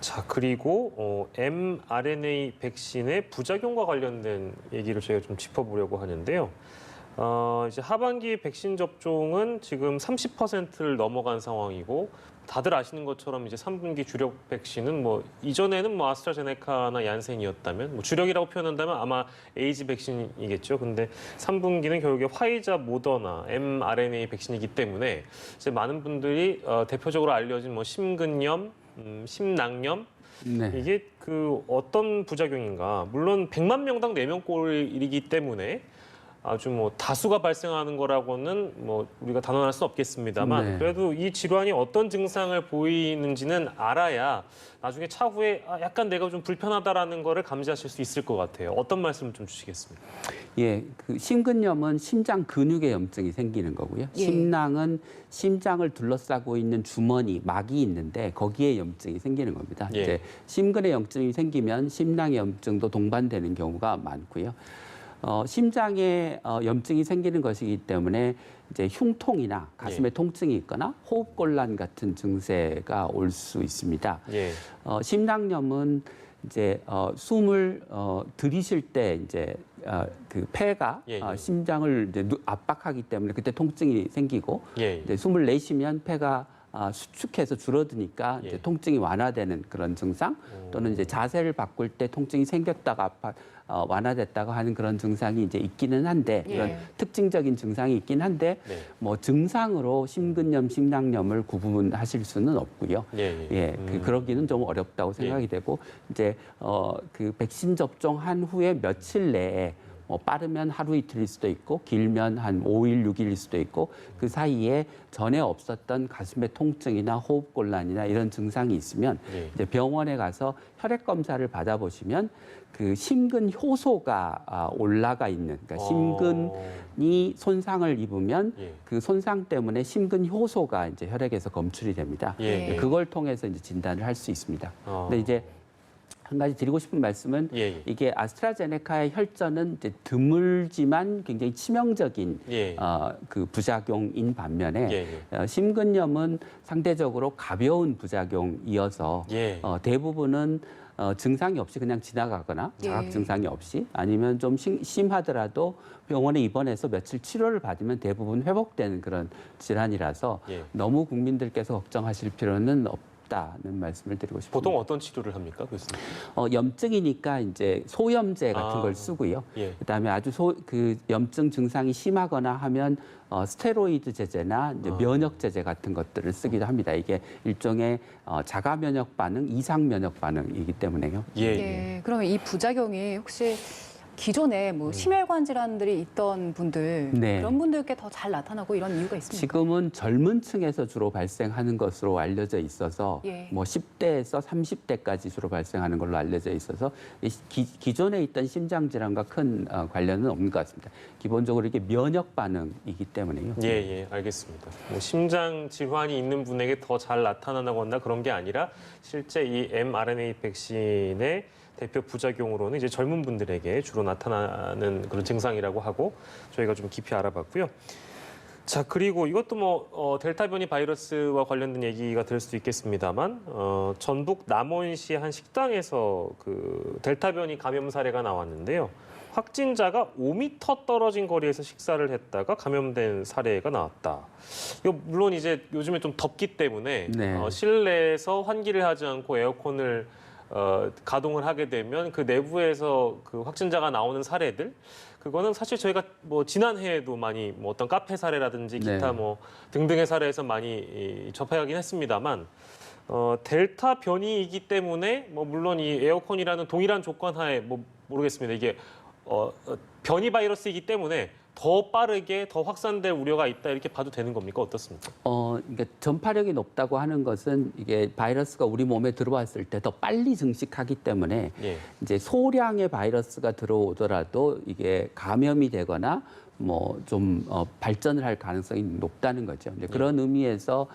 자 그리고 mRNA 백신의 부작용과 관련된 얘기를 저희가 좀 짚어보려고 하는데요. 이제 하반기 백신 접종은 지금 30%를 넘어간 상황이고 다들 아시는 것처럼 이제 3분기 주력 백신은 뭐 이전에는 뭐 아스트라제네카나 얀센이었다면 뭐 주력이라고 표현한다면 아마 에이즈 백신이겠죠. 근데 3분기는 결국에 화이자, 모더나, mRNA 백신이기 때문에 이제 많은 분들이 대표적으로 알려진 뭐 심근염, 심낭염 네. 이게 그 어떤 부작용인가? 물론 100만 명당 4명꼴이기 때문에 아주 뭐 다수가 발생하는 거라고는 뭐 우리가 단언할 수 없겠습니다만 네. 그래도 이 질환이 어떤 증상을 보이는지는 알아야 나중에 차후에 약간 내가 좀 불편하다라는 거를 감지하실 수 있을 것 같아요. 어떤 말씀을 좀 주시겠습니까? 예, 그 심근염은 심장 근육에 염증이 생기는 거고요. 예. 심낭은 심장을 둘러싸고 있는 주머니, 막이 있는데 거기에 염증이 생기는 겁니다. 예. 이제 심근에 염증이 생기면 심낭에 염증도 동반되는 경우가 많고요. 심장에 염증이 생기는 것이기 때문에 이제 흉통이나 가슴에 통증이 있거나 호흡곤란 같은 증세가 올 수 있습니다. 예. 심낭염은 이제 숨을 들이쉴 때 이제 그 폐가 심장을 이제 압박하기 때문에 그때 통증이 생기고 이제 숨을 내쉬면 폐가 수축해서 줄어드니까 이제 통증이 완화되는 그런 증상 또는 이제 자세를 바꿀 때 통증이 생겼다가 완화됐다가 하는 그런 증상이 이제 있기는 한데 그런 특징적인 증상이 있긴 한데 뭐 증상으로 심근염, 심낭염을 구분하실 수는 없고요. 그러기는 좀 어렵다고 생각이 되고 이제 그 백신 접종한 후에 며칠 내에 뭐 빠르면 하루 이틀일 수도 있고 길면 한 5일, 6일일 수도 있고 그 사이에 전에 없었던 가슴의 통증이나 호흡곤란이나 이런 증상이 있으면 이제 병원에 가서 혈액 검사를 받아보시면 그 심근 효소가 올라가 있는 그러니까 심근이 손상을 입으면 그 손상 때문에 심근 효소가 이제 혈액에서 검출이 됩니다. 그걸 통해서 이제 진단을 할 수 있습니다. 근데 이제 한 가지 드리고 싶은 말씀은 이게 아스트라제네카의 혈전은 이제 드물지만 굉장히 치명적인 그 부작용인 반면에 심근염은 상대적으로 가벼운 부작용이어서 대부분은 증상이 없이 그냥 지나가거나 자각 증상이 없이 아니면 좀 심하더라도 병원에 입원해서 며칠 치료를 받으면 대부분 회복되는 그런 질환이라서 너무 국민들께서 걱정하실 필요는 없다는 말씀을 드리고 싶습니다. 보통 어떤 치료를 합니까, 교수님? 염증이니까 이제 소염제 같은 걸 쓰고요. 그다음에 아주 그 염증 증상이 심하거나 하면 스테로이드 제제나 이제 면역 제제 같은 것들을 쓰기도 합니다. 이게 일종의 자가 면역 반응, 이상 면역 반응이기 때문에요. 그러면 이 부작용이 혹시 기존에 뭐 심혈관 질환들이 있던 분들 그런 분들께 더 잘 나타나고 이런 이유가 있습니까? 지금은 젊은 층에서 주로 발생하는 것으로 알려져 있어서 뭐 10대에서 30대까지 주로 발생하는 걸로 알려져 있어서 기존에 있던 심장 질환과 큰 관련은 없는 것 같습니다. 기본적으로 이게 면역 반응이기 때문에요. 알겠습니다. 뭐 심장 질환이 있는 분에게 더 잘 나타나거나 그런 게 아니라 실제 이 mRNA 백신의 대표 부작용으로는 이제 젊은 분들에게 주로 나타나는 그런 증상이라고 하고 저희가 좀 깊이 알아봤고요. 자, 그리고 이것도 뭐 델타 변이 바이러스와 관련된 얘기가 될 수도 있겠습니다만 전북 남원시 한 식당에서 그 델타 변이 감염 사례가 나왔는데요. 확진자가 5m 떨어진 거리에서 식사를 했다가 감염된 사례가 나왔다. 이거 물론 이제 요즘에 좀 덥기 때문에 네. 실내에서 환기를 하지 않고 에어컨을 가동을 하게 되면 그 내부에서 그 확진자가 나오는 사례들, 그거는 사실 저희가 뭐 지난해에도 많이 뭐 어떤 카페 사례라든지 기타 네. 뭐 등등의 사례에서 많이 접해가긴 했습니다만 델타 변이이기 때문에 뭐 물론 이 에어컨이라는 동일한 조건 하에 뭐 모르겠습니다. 이게 변이 바이러스이기 때문에 더 빠르게 더 확산될 우려가 있다 이렇게 봐도 되는 겁니까? 어떻습니까? 그러니까 전파력이 높다고 하는 것은 이게 바이러스가 우리 몸에 들어왔을 때 더 빨리 증식하기 때문에 예. 이제 소량의 바이러스가 들어오더라도 이게 감염이 되거나 뭐 좀 발전을 할 가능성이 높다는 거죠. 이제 그런 의미에서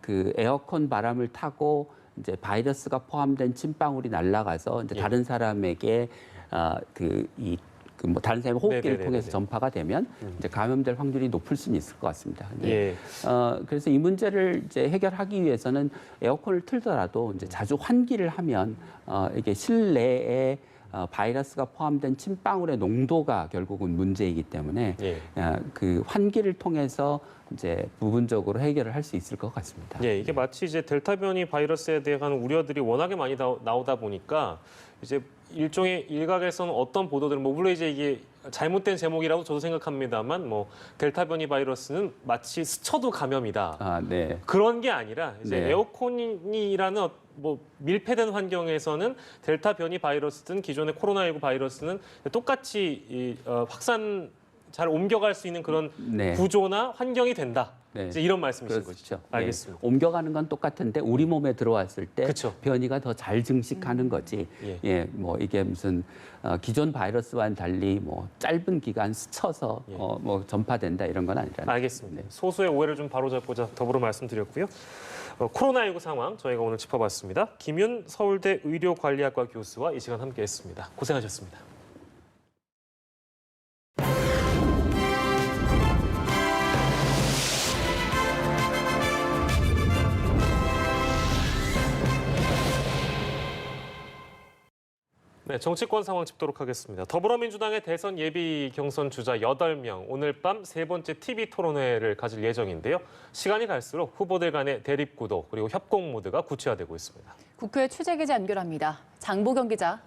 그 에어컨 바람을 타고 이제 바이러스가 포함된 침방울이 날아가서 이제 다른 사람에게 뭐 다른 사람의 호흡기를 네네네네. 통해서 전파가 되면 이제 감염될 확률이 높을 수는 있을 것 같습니다. 예. 그래서 이 문제를 이제 해결하기 위해서는 에어컨을 틀더라도 이제 자주 환기를 하면 이게 실내에 바이러스가 포함된 침방울의 농도가 결국은 문제이기 때문에 그 환기를 통해서 이제 부분적으로 해결을 할 수 있을 것 같습니다. 예, 이게 마치 이제 델타 변이 바이러스에 대한 우려들이 워낙에 많이 나오다 보니까 이제 일종의 일각에서는 어떤 보도들은 뭐 물론 이제 이게 잘못된 제목이라고 저도 생각합니다만 뭐 델타 변이 바이러스는 마치 스쳐도 감염이다. 네. 그런 게 아니라 이제 네. 에어컨이라는 뭐 밀폐된 환경에서는 델타 변이 바이러스든 기존의 코로나19 바이러스는 똑같이 확산 잘 옮겨갈 수 있는 그런 네. 구조나 환경이 된다. 네. 이제 이런 말씀이신 그렇죠. 것이죠. 네. 알겠습니다. 옮겨가는 건 똑같은데 우리 몸에 들어왔을 때 그쵸. 변이가 더 잘 증식하는 거지. 예. 뭐 이게 무슨 기존 바이러스와는 달리 뭐 짧은 기간 스쳐서 뭐 전파된다 이런 건 아니라는. 알겠습니다. 소수의 오해를 좀 바로잡고자 더불어 말씀드렸고요. 코로나19 상황 저희가 오늘 짚어봤습니다. 김윤 서울대 의료관리학과 교수와 이 시간 함께했습니다. 고생하셨습니다. 네, 정치권 상황 짚도록 하겠습니다. 더불어민주당의 대선 예비 경선 주자 8명, 오늘 밤 세 번째 TV 토론회를 가질 예정인데요. 시간이 갈수록 후보들 간의 대립구도 그리고 협공 모드가 구체화되고 있습니다. 국회 취재기자 연결합니다. 장보경 기자.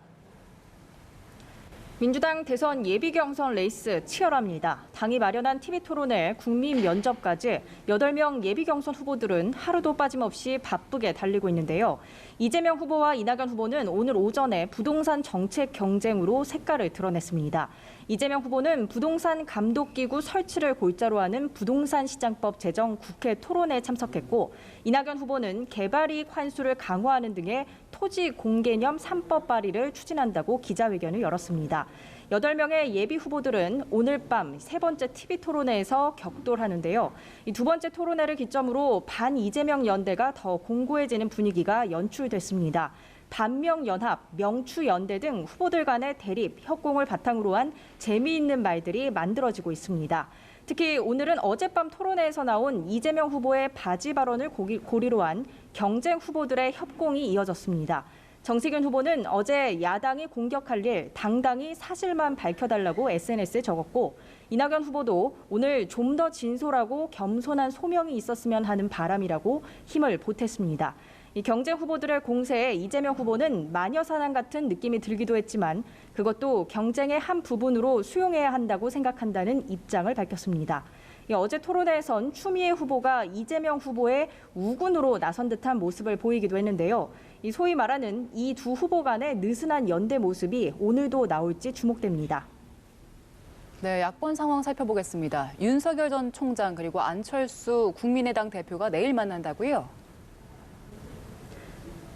민주당 대선 예비 경선 레이스 치열합니다. 당이 마련한 TV 토론회, 국민 면접까지 8명 예비 경선 후보들은 하루도 빠짐없이 바쁘게 달리고 있는데요. 이재명 후보와 이낙연 후보는 오늘 오전에 부동산 정책 경쟁으로 색깔을 드러냈습니다. 이재명 후보는 부동산 감독기구 설치를 골자로 하는 부동산 시장법 제정 국회 토론회에 참석했고, 이낙연 후보는 개발이익 환수를 강화하는 등의 토지 공개념 3법 발의를 추진한다고 기자회견을 열었습니다. 8명의 예비 후보들은 오늘 밤 세 번째 TV 토론회에서 격돌하는데요. 이 두 번째 토론회를 기점으로 반 이재명 연대가 더 공고해지는 분위기가 연출됐습니다. 반명연합, 명추연대 등 후보들 간의 대립, 협공을 바탕으로 한 재미있는 말들이 만들어지고 있습니다. 특히 오늘은 어젯밤 토론회에서 나온 이재명 후보의 바지 발언을 고리로 한 경쟁 후보들의 협공이 이어졌습니다. 정세균 후보는 어제 야당이 공격할 일 당당히 사실만 밝혀달라고 SNS에 적었고, 이낙연 후보도 오늘 좀 더 진솔하고 겸손한 소명이 있었으면 하는 바람이라고 힘을 보탰습니다. 이 경쟁 후보들의 공세에 이재명 후보는 마녀사냥 같은 느낌이 들기도 했지만 그것도 경쟁의 한 부분으로 수용해야 한다고 생각한다는 입장을 밝혔습니다. 어제 토론회에선 추미애 후보가 이재명 후보의 우군으로 나선 듯한 모습을 보이기도 했는데요. 이 소위 말하는 이 두 후보 간의 느슨한 연대 모습이 오늘도 나올지 주목됩니다. 네, 야권 상황 살펴보겠습니다. 윤석열 전 총장 그리고 안철수 국민의당 대표가 내일 만난다고요?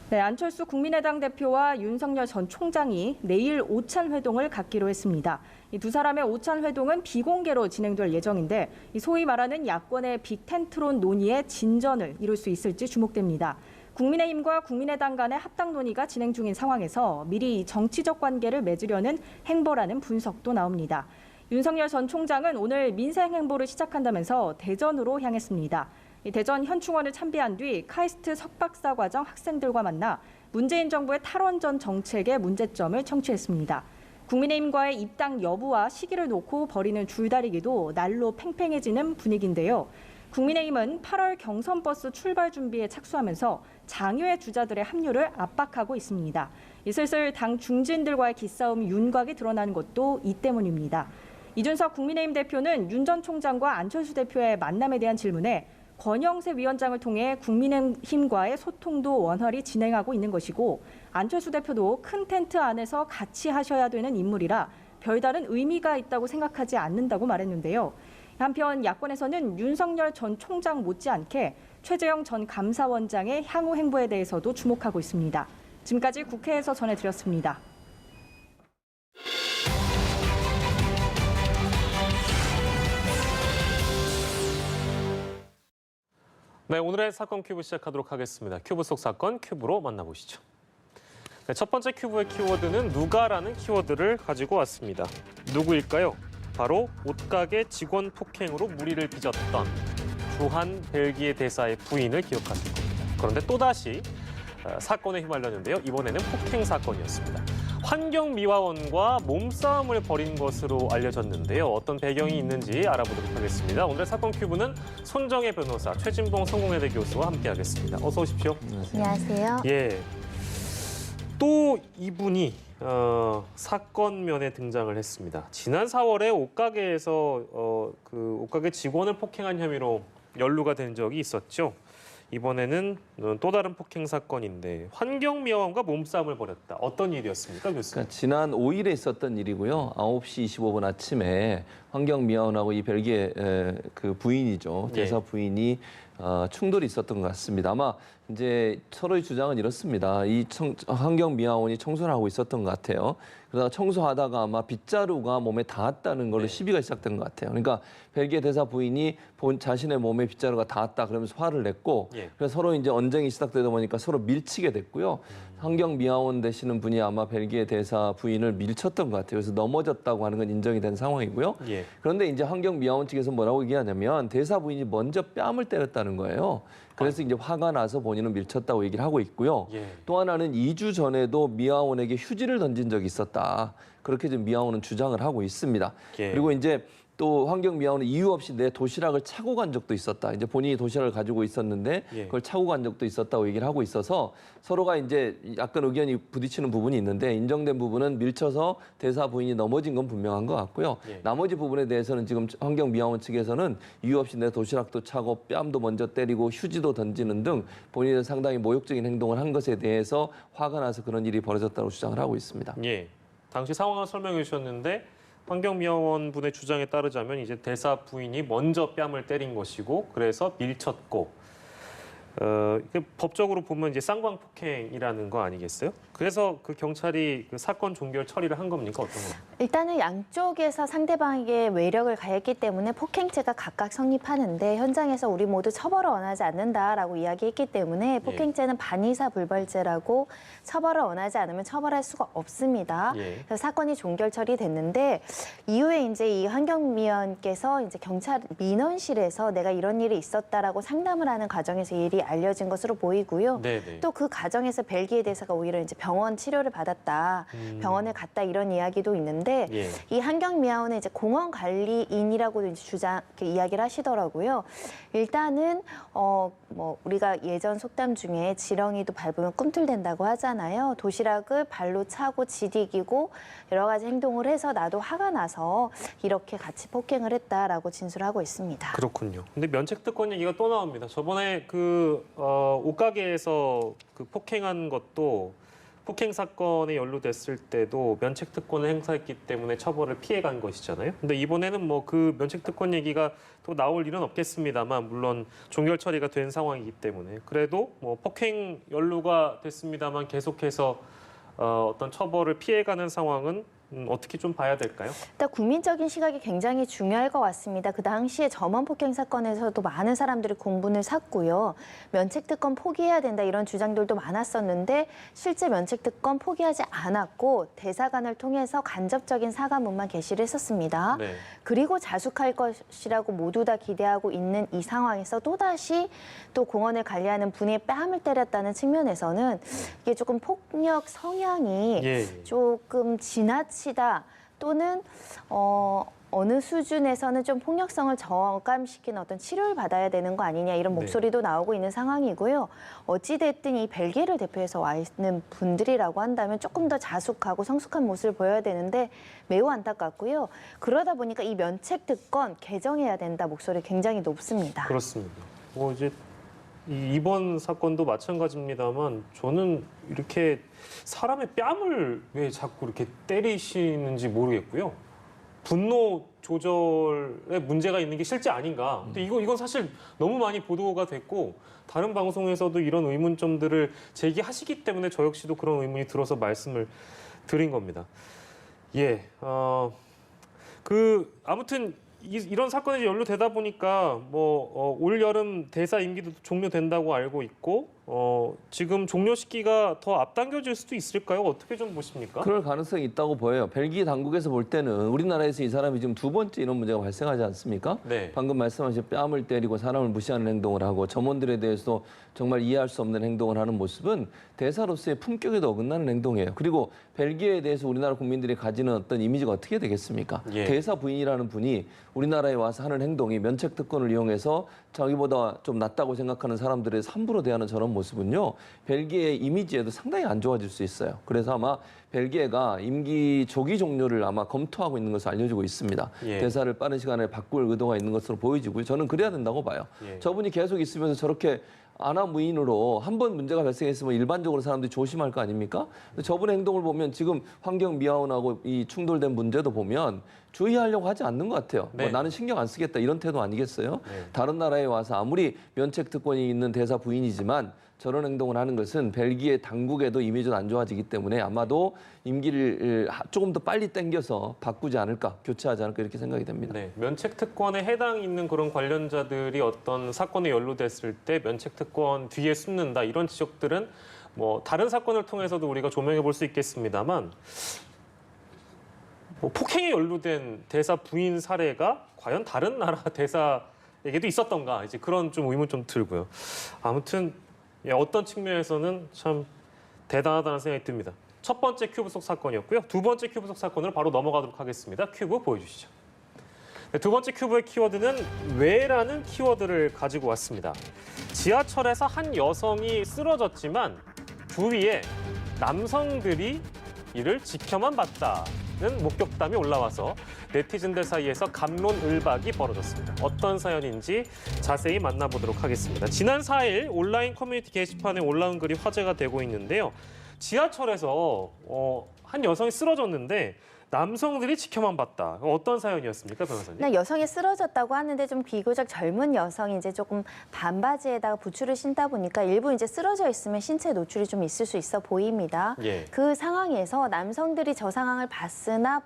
네, 안철수 국민의당 대표와 윤석열 전 총장이 내일 오찬 회동을 갖기로 했습니다. 이 두 사람의 오찬 회동은 비공개로 진행될 예정인데, 소위 말하는 야권의 빅텐트론 논의에 진전을 이룰 수 있을지 주목됩니다. 국민의힘과 국민의당 간의 합당 논의가 진행 중인 상황에서 미리 정치적 관계를 맺으려는 행보라는 분석도 나옵니다. 윤석열 전 총장은 오늘 민생 행보를 시작한다면서 대전으로 향했습니다. 대전 현충원을 참배한 뒤 카이스트 석박사 과정 학생들과 만나 문재인 정부의 탈원전 정책의 문제점을 청취했습니다. 국민의힘과의 입당 여부와 시기를 놓고 벌이는 줄다리기도 날로 팽팽해지는 분위기인데요. 국민의힘은 8월 경선버스 출발 준비에 착수하면서 장외 주자들의 합류를 압박하고 있습니다. 슬슬 당 중진들과의 기싸움 윤곽이 드러나는 것도 이 때문입니다. 이준석 국민의힘 대표는 윤 전 총장과 안철수 대표의 만남에 대한 질문에 권영세 위원장을 통해 국민의힘과의 소통도 원활히 진행하고 있는 것이고 안철수 대표도 큰 텐트 안에서 같이 하셔야 되는 인물이라 별다른 의미가 있다고 생각하지 않는다고 말했는데요. 한편 야권에서는 윤석열 전 총장 못지않게 최재형 전 감사원장의 향후 행보에 대해서도 주목하고 있습니다. 지금까지 국회에서 전해드렸습니다. 네, 오늘의 사건 큐브 시작하도록 하겠습니다. 큐브 속 사건 큐브로 만나보시죠. 네, 첫 번째 큐브의 키워드는 누가라는 키워드를 가지고 왔습니다. 누구일까요? 바로 옷가게 직원 폭행으로 무리를 빚었던 주한 벨기에 대사의 부인을 기억하실 겁니다. 그런데 또다시 사건에 휘말렸는데요. 이번에는 폭행 사건이었습니다. 환경미화원과 몸싸움을 벌인 것으로 알려졌는데요. 어떤 배경이 있는지 알아보도록 하겠습니다. 오늘의 사건 큐브는 손정혜 변호사, 최진봉 성공회대 교수와 함께하겠습니다. 어서 오십시오. 안녕하세요. 예, 또 이분이 사건면에 등장을 했습니다. 지난 4월에 옷가게에서 그 옷가게 직원을 폭행한 혐의로 연루가 된 적이 있었죠. 이번에는 또 다른 폭행 사건인데 환경미화원과 몸싸움을 벌였다. 어떤 일이었습니까, 교수님? 그러니까 지난 5일에 있었던 일이고요. 9시 25분 아침에 환경미화원하고 이 벨기에 그 부인이죠. 대사 부인이 충돌이 있었던 것 같습니다. 아마 이제 서로의 주장은 이렇습니다. 이 환경미화원이 청소를 하고 있었던 것 같아요. 그러다가 청소하다가 아마 빗자루가 몸에 닿았다는 걸로 시비가 시작된 것 같아요. 그러니까 벨기에 대사 부인이 자신의 몸에 빗자루가 닿았다 그러면서 화를 냈고, 그래서 서로 이제 언쟁이 시작되다 보니까 서로 밀치게 됐고요. 환경미화원 되시는 분이 아마 벨기에 대사 부인을 밀쳤던 것 같아요. 그래서 넘어졌다고 하는 건 인정이 된 상황이고요. 그런데 이제 환경미화원 측에서 뭐라고 얘기하냐면 대사 부인이 먼저 뺨을 때렸다는 거예요. 그래서 이제 화가 나서 본인은 밀쳤다고 얘기를 하고 있고요. 또 하나는 2주 전에도 미화원에게 휴지를 던진 적이 있었다. 그렇게 지금 미화원은 주장을 하고 있습니다. 그리고 이제 또 환경미화원은 이유 없이 내 도시락을 차고 간 적도 있었다. 이제 본인이 도시락을 가지고 있었는데 그걸 차고 간 적도 있었다고 얘기를 하고 있어서 서로가 이제 약간 의견이 부딪히는 부분이 있는데 인정된 부분은 밀쳐서 대사 부인이 넘어진 건 분명한 것 같고요. 나머지 부분에 대해서는 지금 환경미화원 측에서는 이유 없이 내 도시락도 차고 뺨도 먼저 때리고 휴지도 던지는 등 본인은 상당히 모욕적인 행동을 한 것에 대해서 화가 나서 그런 일이 벌어졌다고 주장을 하고 있습니다. 예, 당시 상황을 설명해 주셨는데 환경미화원 분의 주장에 따르자면 이제 대사 부인이 먼저 뺨을 때린 것이고 그래서 밀쳤고 법적으로 보면 이제 쌍방폭행이라는 거 아니겠어요? 그래서 그 경찰이 그 사건 종결 처리를 한 겁니까? 어떤 겁니까? 일단은 양쪽에서 상대방에게 외력을 가했기 때문에 폭행죄가 각각 성립하는데 현장에서 우리 모두 처벌을 원하지 않는다라고 이야기했기 때문에 폭행죄는 반의사 불벌죄라고 처벌을 원하지 않으면 처벌할 수가 없습니다. 그래서 사건이 종결 처리됐는데 이후에 이제 이 환경미화원께서 이제 경찰 민원실에서 내가 이런 일이 있었다라고 상담을 하는 과정에서 일이 알려진 것으로 보이고요. 또 그 과정에서 벨기에 대사가 오히려 이제 병원 치료를 받았다, 병원을 갔다 이런 이야기도 있는데 이 환경미화원은 이제 공원관리인이라고도 이제 이야기를 하시더라고요. 일단은 뭐 우리가 예전 속담 중에 지렁이도 밟으면 꿈틀댄다고 하잖아요. 도시락을 발로 차고 지디기고 여러 가지 행동을 해서 나도 화가 나서 이렇게 같이 폭행을 했다라고 진술하고 있습니다. 그렇군요. 근데 면책특권 얘기가 또 나옵니다. 저번에 그 옷가게에서 그 폭행한 것도 폭행 사건에 연루됐을 때도 면책특권을 행사했기 때문에 처벌을 피해간 것이잖아요. 근데 이번에는 뭐 그 면책특권 얘기가 또 나올 일은 없겠습니다만 물론 종결 처리가 된 상황이기 때문에 그래도 뭐 폭행 연루가 됐습니다만 계속해서 어떤 처벌을 피해가는 상황은 어떻게 좀 봐야 될까요? 일단 국민적인 시각이 굉장히 중요할 것 같습니다. 그 당시에 점원 폭행 사건에서도 많은 사람들이 공분을 샀고요. 면책특권 포기해야 된다 이런 주장들도 많았었는데 실제 면책특권 포기하지 않았고 대사관을 통해서 간접적인 사과문만 게시를 했었습니다. 네. 그리고 자숙할 것이라고 모두 다 기대하고 있는 이 상황에서 또다시 또 공원을 관리하는 분의 뺨을 때렸다는 측면에서는 이게 조금 폭력 성향이 조금 지나치다 또는 어느 수준에서는 좀 폭력성을 저감시키는 어떤 치료를 받아야 되는 거 아니냐 이런 목소리도 나오고 있는 상황이고요. 어찌됐든 이 벨기에를 대표해서 와 있는 분들이라고 한다면 조금 더 자숙하고 성숙한 모습을 보여야 되는데 매우 안타깝고요. 그러다 보니까 이 면책특권 개정해야 된다 목소리 굉장히 높습니다. 그렇습니다. 이제 이번 사건도 마찬가지입니다만 저는 이렇게 사람의 뺨을 왜 자꾸 이렇게 때리시는지 모르겠고요. 분노 조절에 문제가 있는 게 실제 아닌가. 근데 이건 사실 너무 많이 보도가 됐고 다른 방송에서도 이런 의문점들을 제기하시기 때문에 저 역시도 그런 의문이 들어서 말씀을 드린 겁니다. 아무튼 이런 사건에 연루되다 보니까 올 여름 대사 임기도 종료된다고 알고 있고 지금 종료 시기가 더 앞당겨질 수도 있을까요? 어떻게 좀 보십니까? 그럴 가능성이 있다고 보여요. 벨기에 당국에서 볼 때는 우리나라에서 이 사람이 지금 두 번째 이런 문제가 발생하지 않습니까? 네. 방금 말씀하신 뺨을 때리고 사람을 무시하는 행동을 하고 점원들에 대해서 정말 이해할 수 없는 행동을 하는 모습은 대사로서의 품격에도 어긋나는 행동이에요. 그리고 벨기에에 대해서 우리나라 국민들이 가지는 어떤 이미지가 어떻게 되겠습니까? 대사 부인이라는 분이 우리나라에 와서 하는 행동이 면책특권을 이용해서 자기보다 좀 낫다고 생각하는 사람들을 함부로 대하는 저런 모습은요. 벨기에의 이미지에도 상당히 안 좋아질 수 있어요. 그래서 아마 벨기에가 임기 조기 종료를 아마 검토하고 있는 것으로 알려지고 있습니다. 대사를 빠른 시간에 바꿀 의도가 있는 것으로 보여지고요. 저는 그래야 된다고 봐요. 저분이 계속 있으면서 저렇게 아나무인으로 한 번 문제가 발생했으면 일반적으로 사람들이 조심할 거 아닙니까? 저분의 행동을 보면 지금 환경미화원하고 이 충돌된 문제도 보면 주의하려고 하지 않는 것 같아요. 나는 신경 안 쓰겠다 이런 태도 아니겠어요? 다른 나라에 와서 아무리 면책특권이 있는 대사 부인이지만 저런 행동을 하는 것은 벨기에 당국에도 이미지가 안 좋아지기 때문에 아마도 임기를 조금 더 빨리 당겨서 바꾸지 않을까, 교체하지 않을까 이렇게 생각이 됩니다. 면책특권에 해당 있는 그런 관련자들이 어떤 사건에 연루됐을 때 면책특권 뒤에 숨는다 이런 지적들은 다른 사건을 통해서도 우리가 조명해 볼 수 있겠습니다만 폭행에 연루된 대사 부인 사례가 과연 다른 나라 대사에게도 있었던가 이제 그런 좀 의문 좀 들고요. 아무튼 어떤 측면에서는 참 대단하다는 생각이 듭니다. 첫 번째 큐브 속 사건이었고요. 두 번째 큐브 속 사건으로 바로 넘어가도록 하겠습니다. 큐브 보여주시죠. 두 번째 큐브의 키워드는 왜라는 키워드를 가지고 왔습니다. 지하철에서 한 여성이 쓰러졌지만 주위에 남성들이 이를 지켜만 봤다는 목격담이 올라와서 네티즌들 사이에서 갑론을박이 벌어졌습니다. 어떤 사연인지 자세히 만나보도록 하겠습니다. 지난 4일 온라인 커뮤니티 게시판에 올라온 글이 화제가 되고 있는데요. 지하철에서 한 여성이 쓰러졌는데 남성들이 지켜만 봤다. 어떤 사연이었습니까, 변호사님? 여성이 쓰러졌다고 하는데 좀 비교적 젊은 여성이 이제 조금 반바지에다가 부츠를 신다 보니까 일부 이제 쓰러져 있으면 신체 노출이 좀 있을 수 있어 보입니다. 그 상황에서 남성들이 저 상황을 봤으나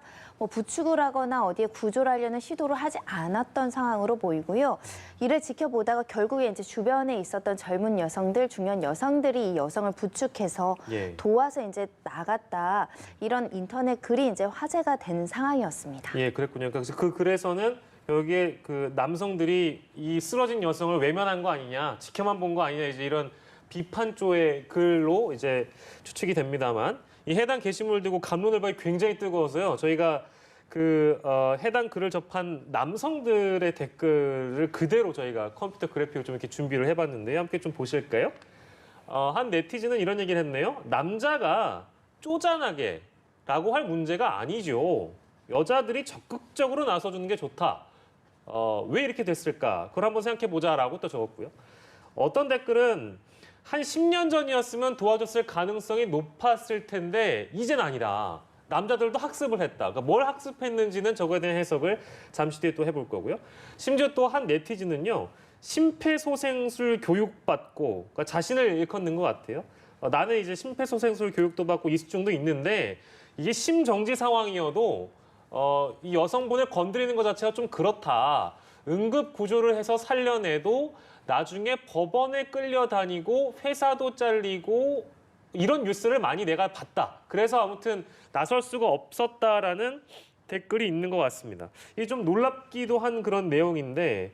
부축을 하거나 어디에 구조를 하려는 시도를 하지 않았던 상황으로 보이고요. 이를 지켜보다가 결국에 이제 주변에 있었던 젊은 여성들, 중년 여성들이 이 여성을 부축해서 도와서 이제 나갔다. 이런 인터넷 글이 이제 화제가 된 상황이었습니다. 그랬군요. 그래서 그 글에서는 여기에 그 남성들이 이 쓰러진 여성을 외면한 거 아니냐, 지켜만 본 거 아니냐 이제 이런 비판 쪽의 글로 이제 추측이 됩니다만 이 해당 게시물을 두고 갑론을박이 굉장히 뜨거워서요. 저희가 해당 글을 접한 남성들의 댓글을 그대로 저희가 컴퓨터 그래픽을 좀 이렇게 준비를 해봤는데요. 함께 좀 보실까요? 한 네티즌은 이런 얘기를 했네요. 남자가 쪼잔하게라고 할 문제가 아니죠. 여자들이 적극적으로 나서주는 게 좋다. 왜 이렇게 됐을까? 그걸 한번 생각해보자라고 또 적었고요. 어떤 댓글은 한 10년 전이었으면 도와줬을 가능성이 높았을 텐데 이젠 아니다. 남자들도 학습을 했다. 그러니까 뭘 학습했는지는 저거에 대한 해석을 잠시 뒤에 또 해볼 거고요. 심지어 또 한 네티즌은요. 심폐소생술 교육받고 그러니까 자신을 일컫는 것 같아요. 나는 이제 심폐소생술 교육도 받고 이수증도 있는데 이게 심정지 상황이어도 이 여성분을 건드리는 것 자체가 좀 그렇다. 응급 구조를 해서 살려내도 나중에 법원에 끌려다니고 회사도 잘리고 이런 뉴스를 많이 내가 봤다. 그래서 아무튼 나설 수가 없었다라는 댓글이 있는 것 같습니다. 이게 좀 놀랍기도 한 그런 내용인데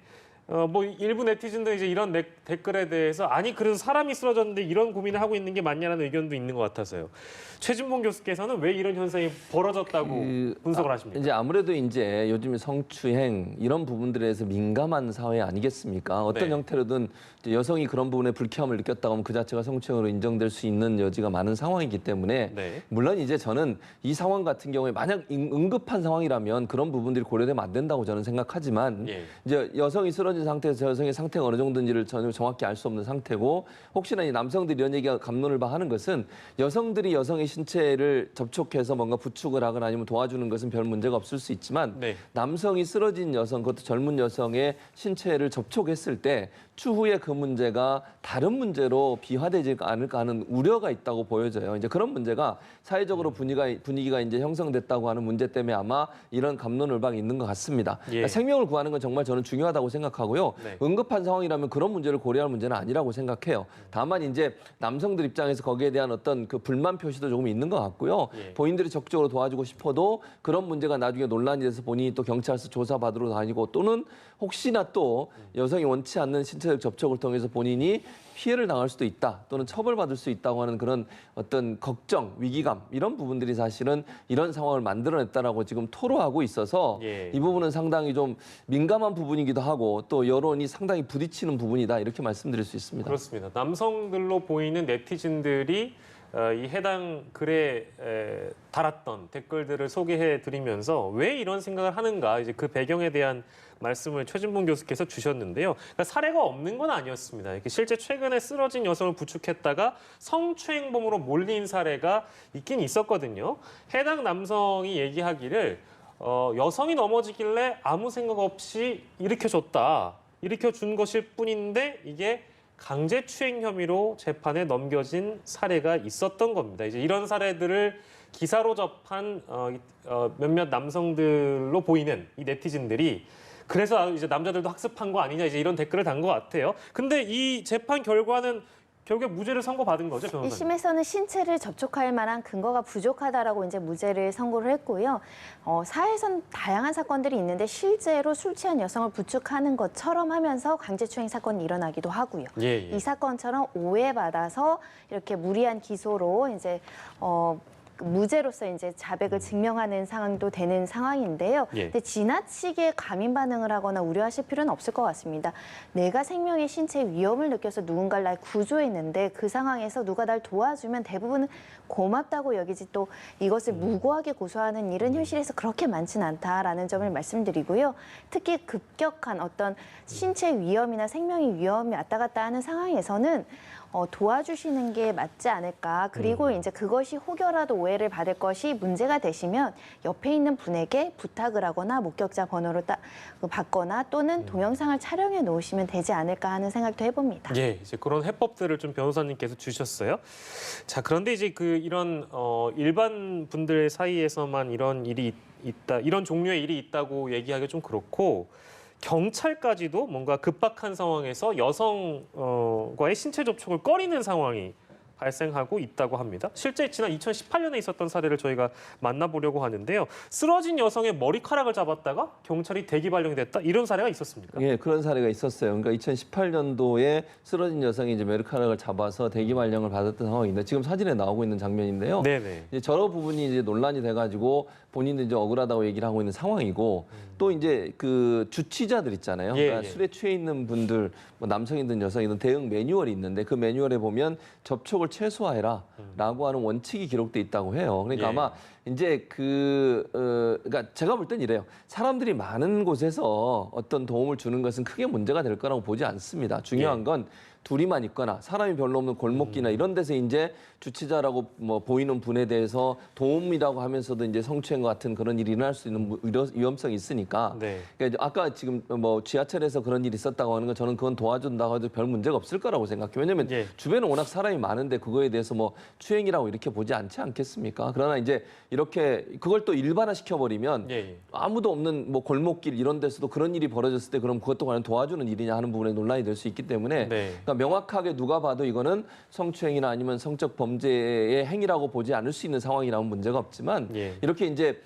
뭐 일부 네티즌들 이제 이런 댓글에 대해서 아니 그래서 사람이 쓰러졌는데 이런 고민을 하고 있는 게 맞냐라는 의견도 있는 것 같아서요. 최진봉 교수께서는 왜 이런 현상이 벌어졌다고 분석을 하십니까? 이제 아무래도 이제 요즘 성추행 이런 부분들에 대해서 민감한 사회 아니겠습니까? 어떤 네. 형태로든 이제 여성이 그런 부분에 불쾌함을 느꼈다고 하면 그 자체가 성추행으로 인정될 수 있는 여지가 많은 상황이기 때문에 네. 물론 이제 저는 이 상황 같은 경우에 만약 응급한 상황이라면 그런 부분들이 고려되면 안 된다고 저는 생각하지만 예. 이제 여성이 쓰러진 상태에서 여성의 상태가 어느 정도인지를 전혀 정확히 알 수 없는 상태고 혹시나 이 남성들이 이런 얘기가 갑론을 하는 것은 여성들이 여성의 신체를 접촉해서 뭔가 부축을 하거나 아니면 도와주는 것은 별 문제가 없을 수 있지만 네. 남성이 쓰러진 여성, 그것도 젊은 여성의 신체를 접촉했을 때 추후에 그 문제가 다른 문제로 비화되지 않을까 하는 우려가 있다고 보여져요. 이제 그런 문제가 사회적으로 분위기가 이제 형성됐다고 하는 문제 때문에 아마 이런 갑론을박이 있는 것 같습니다. 예. 생명을 구하는 건 정말 저는 중요하다고 생각하고요. 네. 응급한 상황이라면 그런 문제를 고려할 문제는 아니라고 생각해요. 다만 이제 남성들 입장에서 거기에 대한 어떤 그 불만 표시도 조금 있는 것 같고요. 예. 본인들이 적극적으로 도와주고 싶어도 그런 문제가 나중에 논란이 돼서 본인이 또 경찰서 조사받으러 다니고 또는 혹시나 또 여성이 원치 않는 신체적 접촉을 통해서 본인이 피해를 당할 수도 있다 또는 처벌받을 수 있다고 하는 그런 어떤 걱정, 위기감 이런 부분들이 사실은 이런 상황을 만들어냈다라고 지금 토로하고 있어서 예. 이 부분은 상당히 좀 민감한 부분이기도 하고 또 여론이 상당히 부딪히는 부분이다 이렇게 말씀드릴 수 있습니다. 그렇습니다. 남성들로 보이는 네티즌들이 이 해당 글에 달았던 댓글들을 소개해드리면서 왜 이런 생각을 하는가 이제 그 배경에 대한 말씀을 최진봉 교수께서 주셨는데요. 그러니까 사례가 없는 건 아니었습니다. 이렇게 실제 최근에 쓰러진 여성을 부축했다가 성추행범으로 몰린 사례가 있긴 있었거든요. 해당 남성이 얘기하기를 여성이 넘어지길래 아무 생각 없이 일으켜줬다. 일으켜준 것일 뿐인데 이게 강제추행 혐의로 재판에 넘겨진 사례가 있었던 겁니다. 이제 이런 사례들을 기사로 접한 몇몇 남성들로 보이는 이 네티즌들이 그래서 이제 남자들도 학습한 거 아니냐 이제 이런 댓글을 단 것 같아요. 근데 이 재판 결과는 결국에 무죄를 선고받은 거죠, 변호사님? 1심에서는 신체를 접촉할 만한 근거가 부족하다라고 이제 무죄를 선고를 했고요. 사회에선 다양한 사건들이 있는데 실제로 술 취한 여성을 부축하는 것처럼 하면서 강제추행 사건이 일어나기도 하고요. 예. 이 사건처럼 오해받아서 이렇게 무리한 기소로 이제 무죄로서 이제 자백을 증명하는 상황도 되는 상황인데요. 예. 근데 지나치게 과민 반응을 하거나 우려하실 필요는 없을 것 같습니다. 내가 생명의 신체 위험을 느껴서 누군가를 날 구조했는데 그 상황에서 누가 날 도와주면 대부분은 고맙다고 여기지 또 이것을 무고하게 고소하는 일은 현실에서 그렇게 많지는 않다라는 점을 말씀드리고요. 특히 급격한 어떤 신체 위험이나 생명의 위험이 왔다 갔다 하는 상황에서는 도와주시는 게 맞지 않을까. 그리고 이제 그것이 혹여라도 오해를 받을 것이 문제가 되시면 옆에 있는 분에게 부탁을 하거나 목격자 번호를 받거나 또는 동영상을 촬영해 놓으시면 되지 않을까 하는 생각도 해봅니다. 예, 이제 그런 해법들을 좀 변호사님께서 주셨어요. 자, 그런데 이제 이런 일반 분들 사이에서만 이런 일이 있다, 이런 종류의 일이 있다고 얘기하기 좀 그렇고. 경찰까지도 뭔가 급박한 상황에서 여성과의 신체 접촉을 꺼리는 상황이 발생하고 있다고 합니다. 실제 지난 2018년에 있었던 사례를 저희가 만나보려고 하는데요. 쓰러진 여성의 머리카락을 잡았다가 경찰이 대기 발령이 됐다 이런 사례가 있었습니까? 예, 그런 사례가 있었어요. 그러니까 2018년도에 쓰러진 여성이 이제 머리카락을 잡아서 대기 발령을 받았던 상황인데 지금 사진에 나오고 있는 장면인데요. 네네. 이제 저런 부분이 이제 논란이 돼가지고 본인도 이제 억울하다고 얘기를 하고 있는 상황이고 또 이제 그 주치자들 있잖아요. 예, 그러니까 예. 술에 취해 있는 분들, 뭐 남성이든 여성이든 대응 매뉴얼이 있는데 그 매뉴얼에 보면 접촉을 최소화해라라고 하는 원칙이 기록돼 있다고 해요. 그러니까 예. 아마 이제 그러니까 제가 볼 땐 이래요. 사람들이 많은 곳에서 어떤 도움을 주는 것은 크게 문제가 될 거라고 보지 않습니다. 중요한 건 둘이만 있거나 사람이 별로 없는 골목길이나 이런 데서 이제 주치자라고 뭐 보이는 분에 대해서 도움이라고 하면서도 이제 성추행 같은 그런 일이 일어날 수 있는 위험성이 있으니까. 네. 그러니까 아까 지금 뭐 지하철에서 그런 일이 있었다고 하는 건 저는 그건 도와준다고 해도 별 문제가 없을 거라고 생각해요. 왜냐하면 주변에 워낙 사람이 많은데 그거에 대해서 뭐 추행이라고 이렇게 보지 않지 않겠습니까? 그러나 이제 이렇게 그걸 또 일반화 시켜버리면 아무도 없는 뭐 골목길 이런 데서도 그런 일이 벌어졌을 때 그럼 그것도 과연 도와주는 일이냐 하는 부분에 논란이 될 수 있기 때문에 그러니까 명확하게 누가 봐도 이거는 성추행이나 아니면 성적 범죄의 행위라고 보지 않을 수 있는 상황이라면 문제가 없지만 이렇게 이제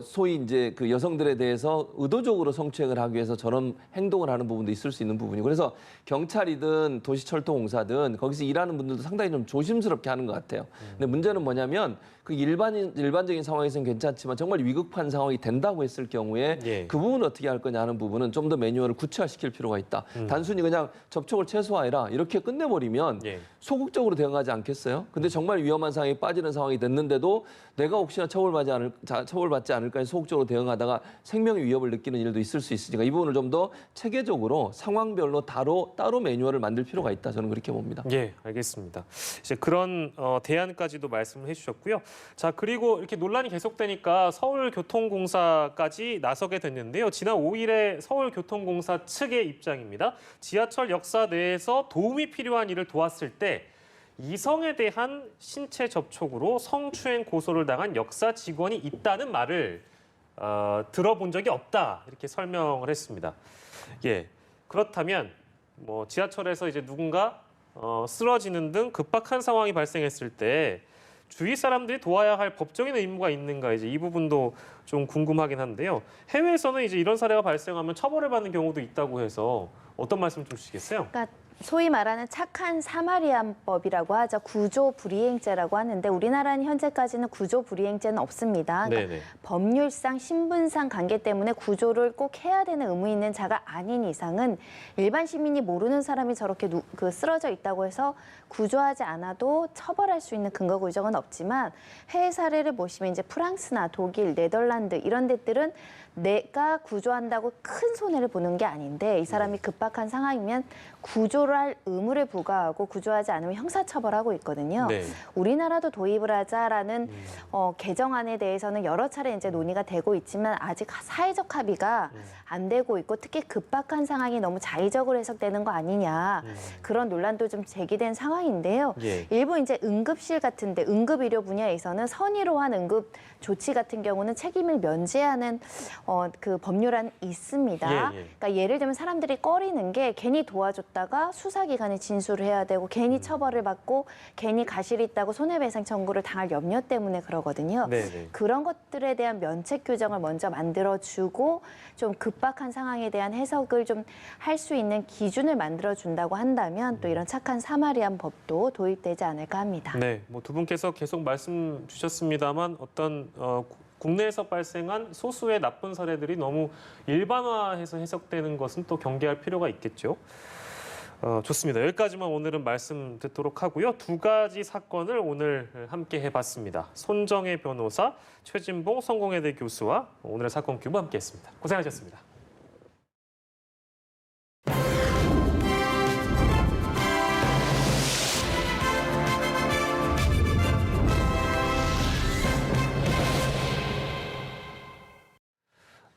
소위 이제 그 여성들에 대해서 의도적으로 성추행을 하기 위해서 저런 행동을 하는 부분도 있을 수 있는 부분이고 그래서 경찰이든 도시철도공사든 거기서 일하는 분들도 상당히 좀 조심스럽게 하는 것 같아요. 근데 문제는 뭐냐면 그 일반적인 상황에서는 괜찮지만 정말 위급한 상황이 된다고 했을 경우에 그 부분을 어떻게 할 거냐 하는 부분은 좀 더 매뉴얼을 구체화시킬 필요가 있다. 단순히 그냥 접촉을 최소화해라 이렇게 끝내버리면 소극적으로 대응하지 않겠어요? 근데 정말 위험한 상황에 빠지는 상황이 됐는데도 내가 혹시나 처벌받지 않을까 해서 소극적으로 대응하다가 생명의 위협을 느끼는 일도 있을 수 있으니까 이 부분을 좀 더 체계적으로 상황별로 따로 매뉴얼을 만들 필요가 있다. 저는 그렇게 봅니다. 예, 알겠습니다. 이제 그런 대안까지도 말씀을 해주셨고요. 자, 그리고 이렇게 논란이 계속되니까 서울교통공사까지 나서게 됐는데요. 지난 5일에 서울교통공사 측의 입장입니다. 지하철 역사 내에서 도움이 필요한 일을 도왔을 때 이성에 대한 신체 접촉으로 성추행 고소를 당한 역사 직원이 있다는 말을 들어본 적이 없다 이렇게 설명을 했습니다. 예, 그렇다면 뭐 지하철에서 이제 누군가 쓰러지는 등 급박한 상황이 발생했을 때 주위 사람들이 도와야 할 법적인 의무가 있는가 이제 이 부분도 좀 궁금하긴 한데요. 해외에서는 이제 이런 사례가 발생하면 처벌을 받는 경우도 있다고 해서 어떤 말씀 좀 주시겠어요? 그러니까 소위 말하는 착한 사마리안법이라고 하죠. 구조 불이행죄라고 하는데 우리나라는 현재까지는 구조 불이행죄는 없습니다. 그러니까 법률상 신분상 관계 때문에 구조를 꼭 해야 되는 의무 있는 자가 아닌 이상은 일반 시민이 모르는 사람이 저렇게 쓰러져 있다고 해서 구조하지 않아도 처벌할 수 있는 근거 구조는 없지만 해외 사례를 보시면 이제 프랑스나 독일, 네덜란드 이런 데들은 내가 구조한다고 큰 손해를 보는 게 아닌데 이 사람이 급박한 상황이면 구조를 할 의무를 부과하고 구조하지 않으면 형사처벌하고 있거든요. 우리나라도 도입을 하자라는 개정안에 대해서는 여러 차례 이제 논의가 되고 있지만 아직 사회적 합의가 안 되고 있고 특히 급박한 상황이 너무 자의적으로 해석되는 거 아니냐 그런 논란도 좀 제기된 상황인데요. 일부 이제 응급실 같은데 응급의료 분야에서는 선의로한 응급 조치 같은 경우는 책임을 면제하는 그 법률안이 있습니다. 그러니까 예를 들면 사람들이 꺼리는 게 괜히 도와줬다가 수사기관에 진술을 해야 되고 괜히 처벌을 받고 괜히 가실이 있다고 손해배상 청구를 당할 염려 때문에 그러거든요. 그런 것들에 대한 면책 규정을 먼저 만들어주고 좀 급박한 상황에 대한 해석을 좀 할 수 있는 기준을 만들어준다고 한다면 또 이런 착한 사마리안 법도 도입되지 않을까 합니다. 네, 뭐 두 분께서 계속 말씀 주셨습니다만 어떤 국내에서 발생한 소수의 나쁜 사례들이 너무 일반화해서 해석되는 것은 또 경계할 필요가 있겠죠. 좋습니다. 여기까지만 오늘은 말씀 듣도록 하고요. 두 가지 사건을 오늘 함께 해봤습니다. 손정혜 변호사, 최진봉 성공회대 교수와 오늘의 사건 큐브 함께했습니다. 고생하셨습니다.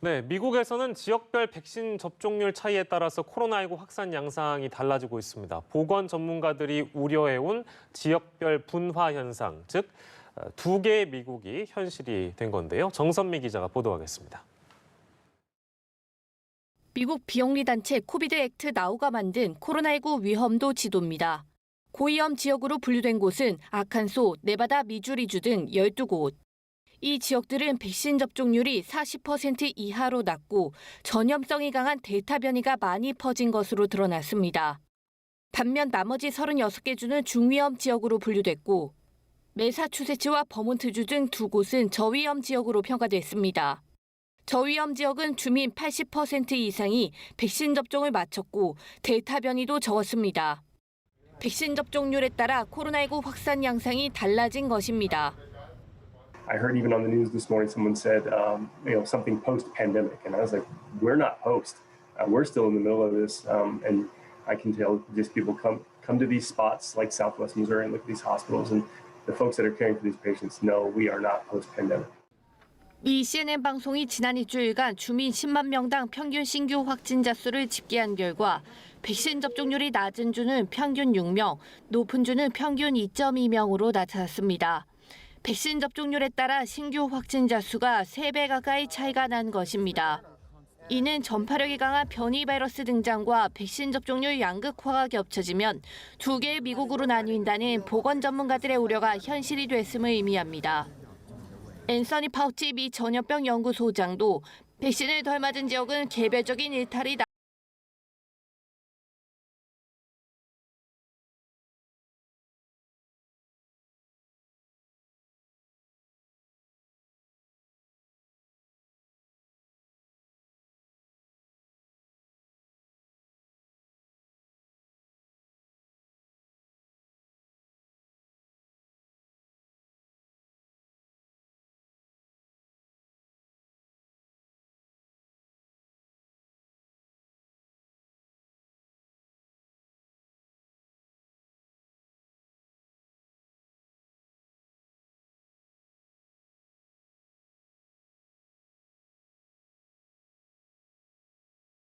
네, 미국에서는 지역별 백신 접종률 차이에 따라서 코로나19 확산 양상이 달라지고 있습니다. 보건 전문가들이 우려해온 지역별 분화 현상, 즉 두 개의 미국이 현실이 된 건데요. 정선미 기자가 보도하겠습니다. 미국 비영리 단체 코비드 액트 나우가 만든 코로나19 위험도 지도입니다. 고위험 지역으로 분류된 곳은 아칸소, 네바다, 미주리주 등 12곳. 이 지역들은 백신 접종률이 40% 이하로 낮고 전염성이 강한 델타 변이가 많이 퍼진 것으로 드러났습니다. 반면 나머지 36개 주는 중위험 지역으로 분류됐고 매사추세츠와 버몬트주 등 2곳은 저위험 지역으로 평가됐습니다. 저위험 지역은 주민 80% 이상이 백신 접종을 마쳤고 델타 변이도 적었습니다. 백신 접종률에 따라 코로나19 확산 양상이 달라진 것입니다. I heard even on the news this morning, someone said, something post-pandemic. And I was like, we're not post. We're still in the middle of this. And I can tell these people come to these spots like Southwest Missouri and look at these hospitals, and the folks that are caring for these patients know we are not post-pandemic. 이 CNN 방송이 지난 2주일간 주민 10만 명당 평균 신규 확진자 수를 집계한 결과 백신 접종률이 낮은 주는 평균 6명, 높은 주는 평균 2.2명으로 나타났습니다. 백신 접종률에 따라 신규 확진자 수가 3배 가까이 차이가 난 것입니다. 이는 전파력이 강한 변이 바이러스 등장과 백신 접종률 양극화가 겹쳐지면 두 개의 미국으로 나뉜다는 보건 전문가들의 우려가 현실이 됐음을 의미합니다. 앤서니 파우치 미 전염병 연구소장도 백신을 덜 맞은 지역은 개별적인 일탈이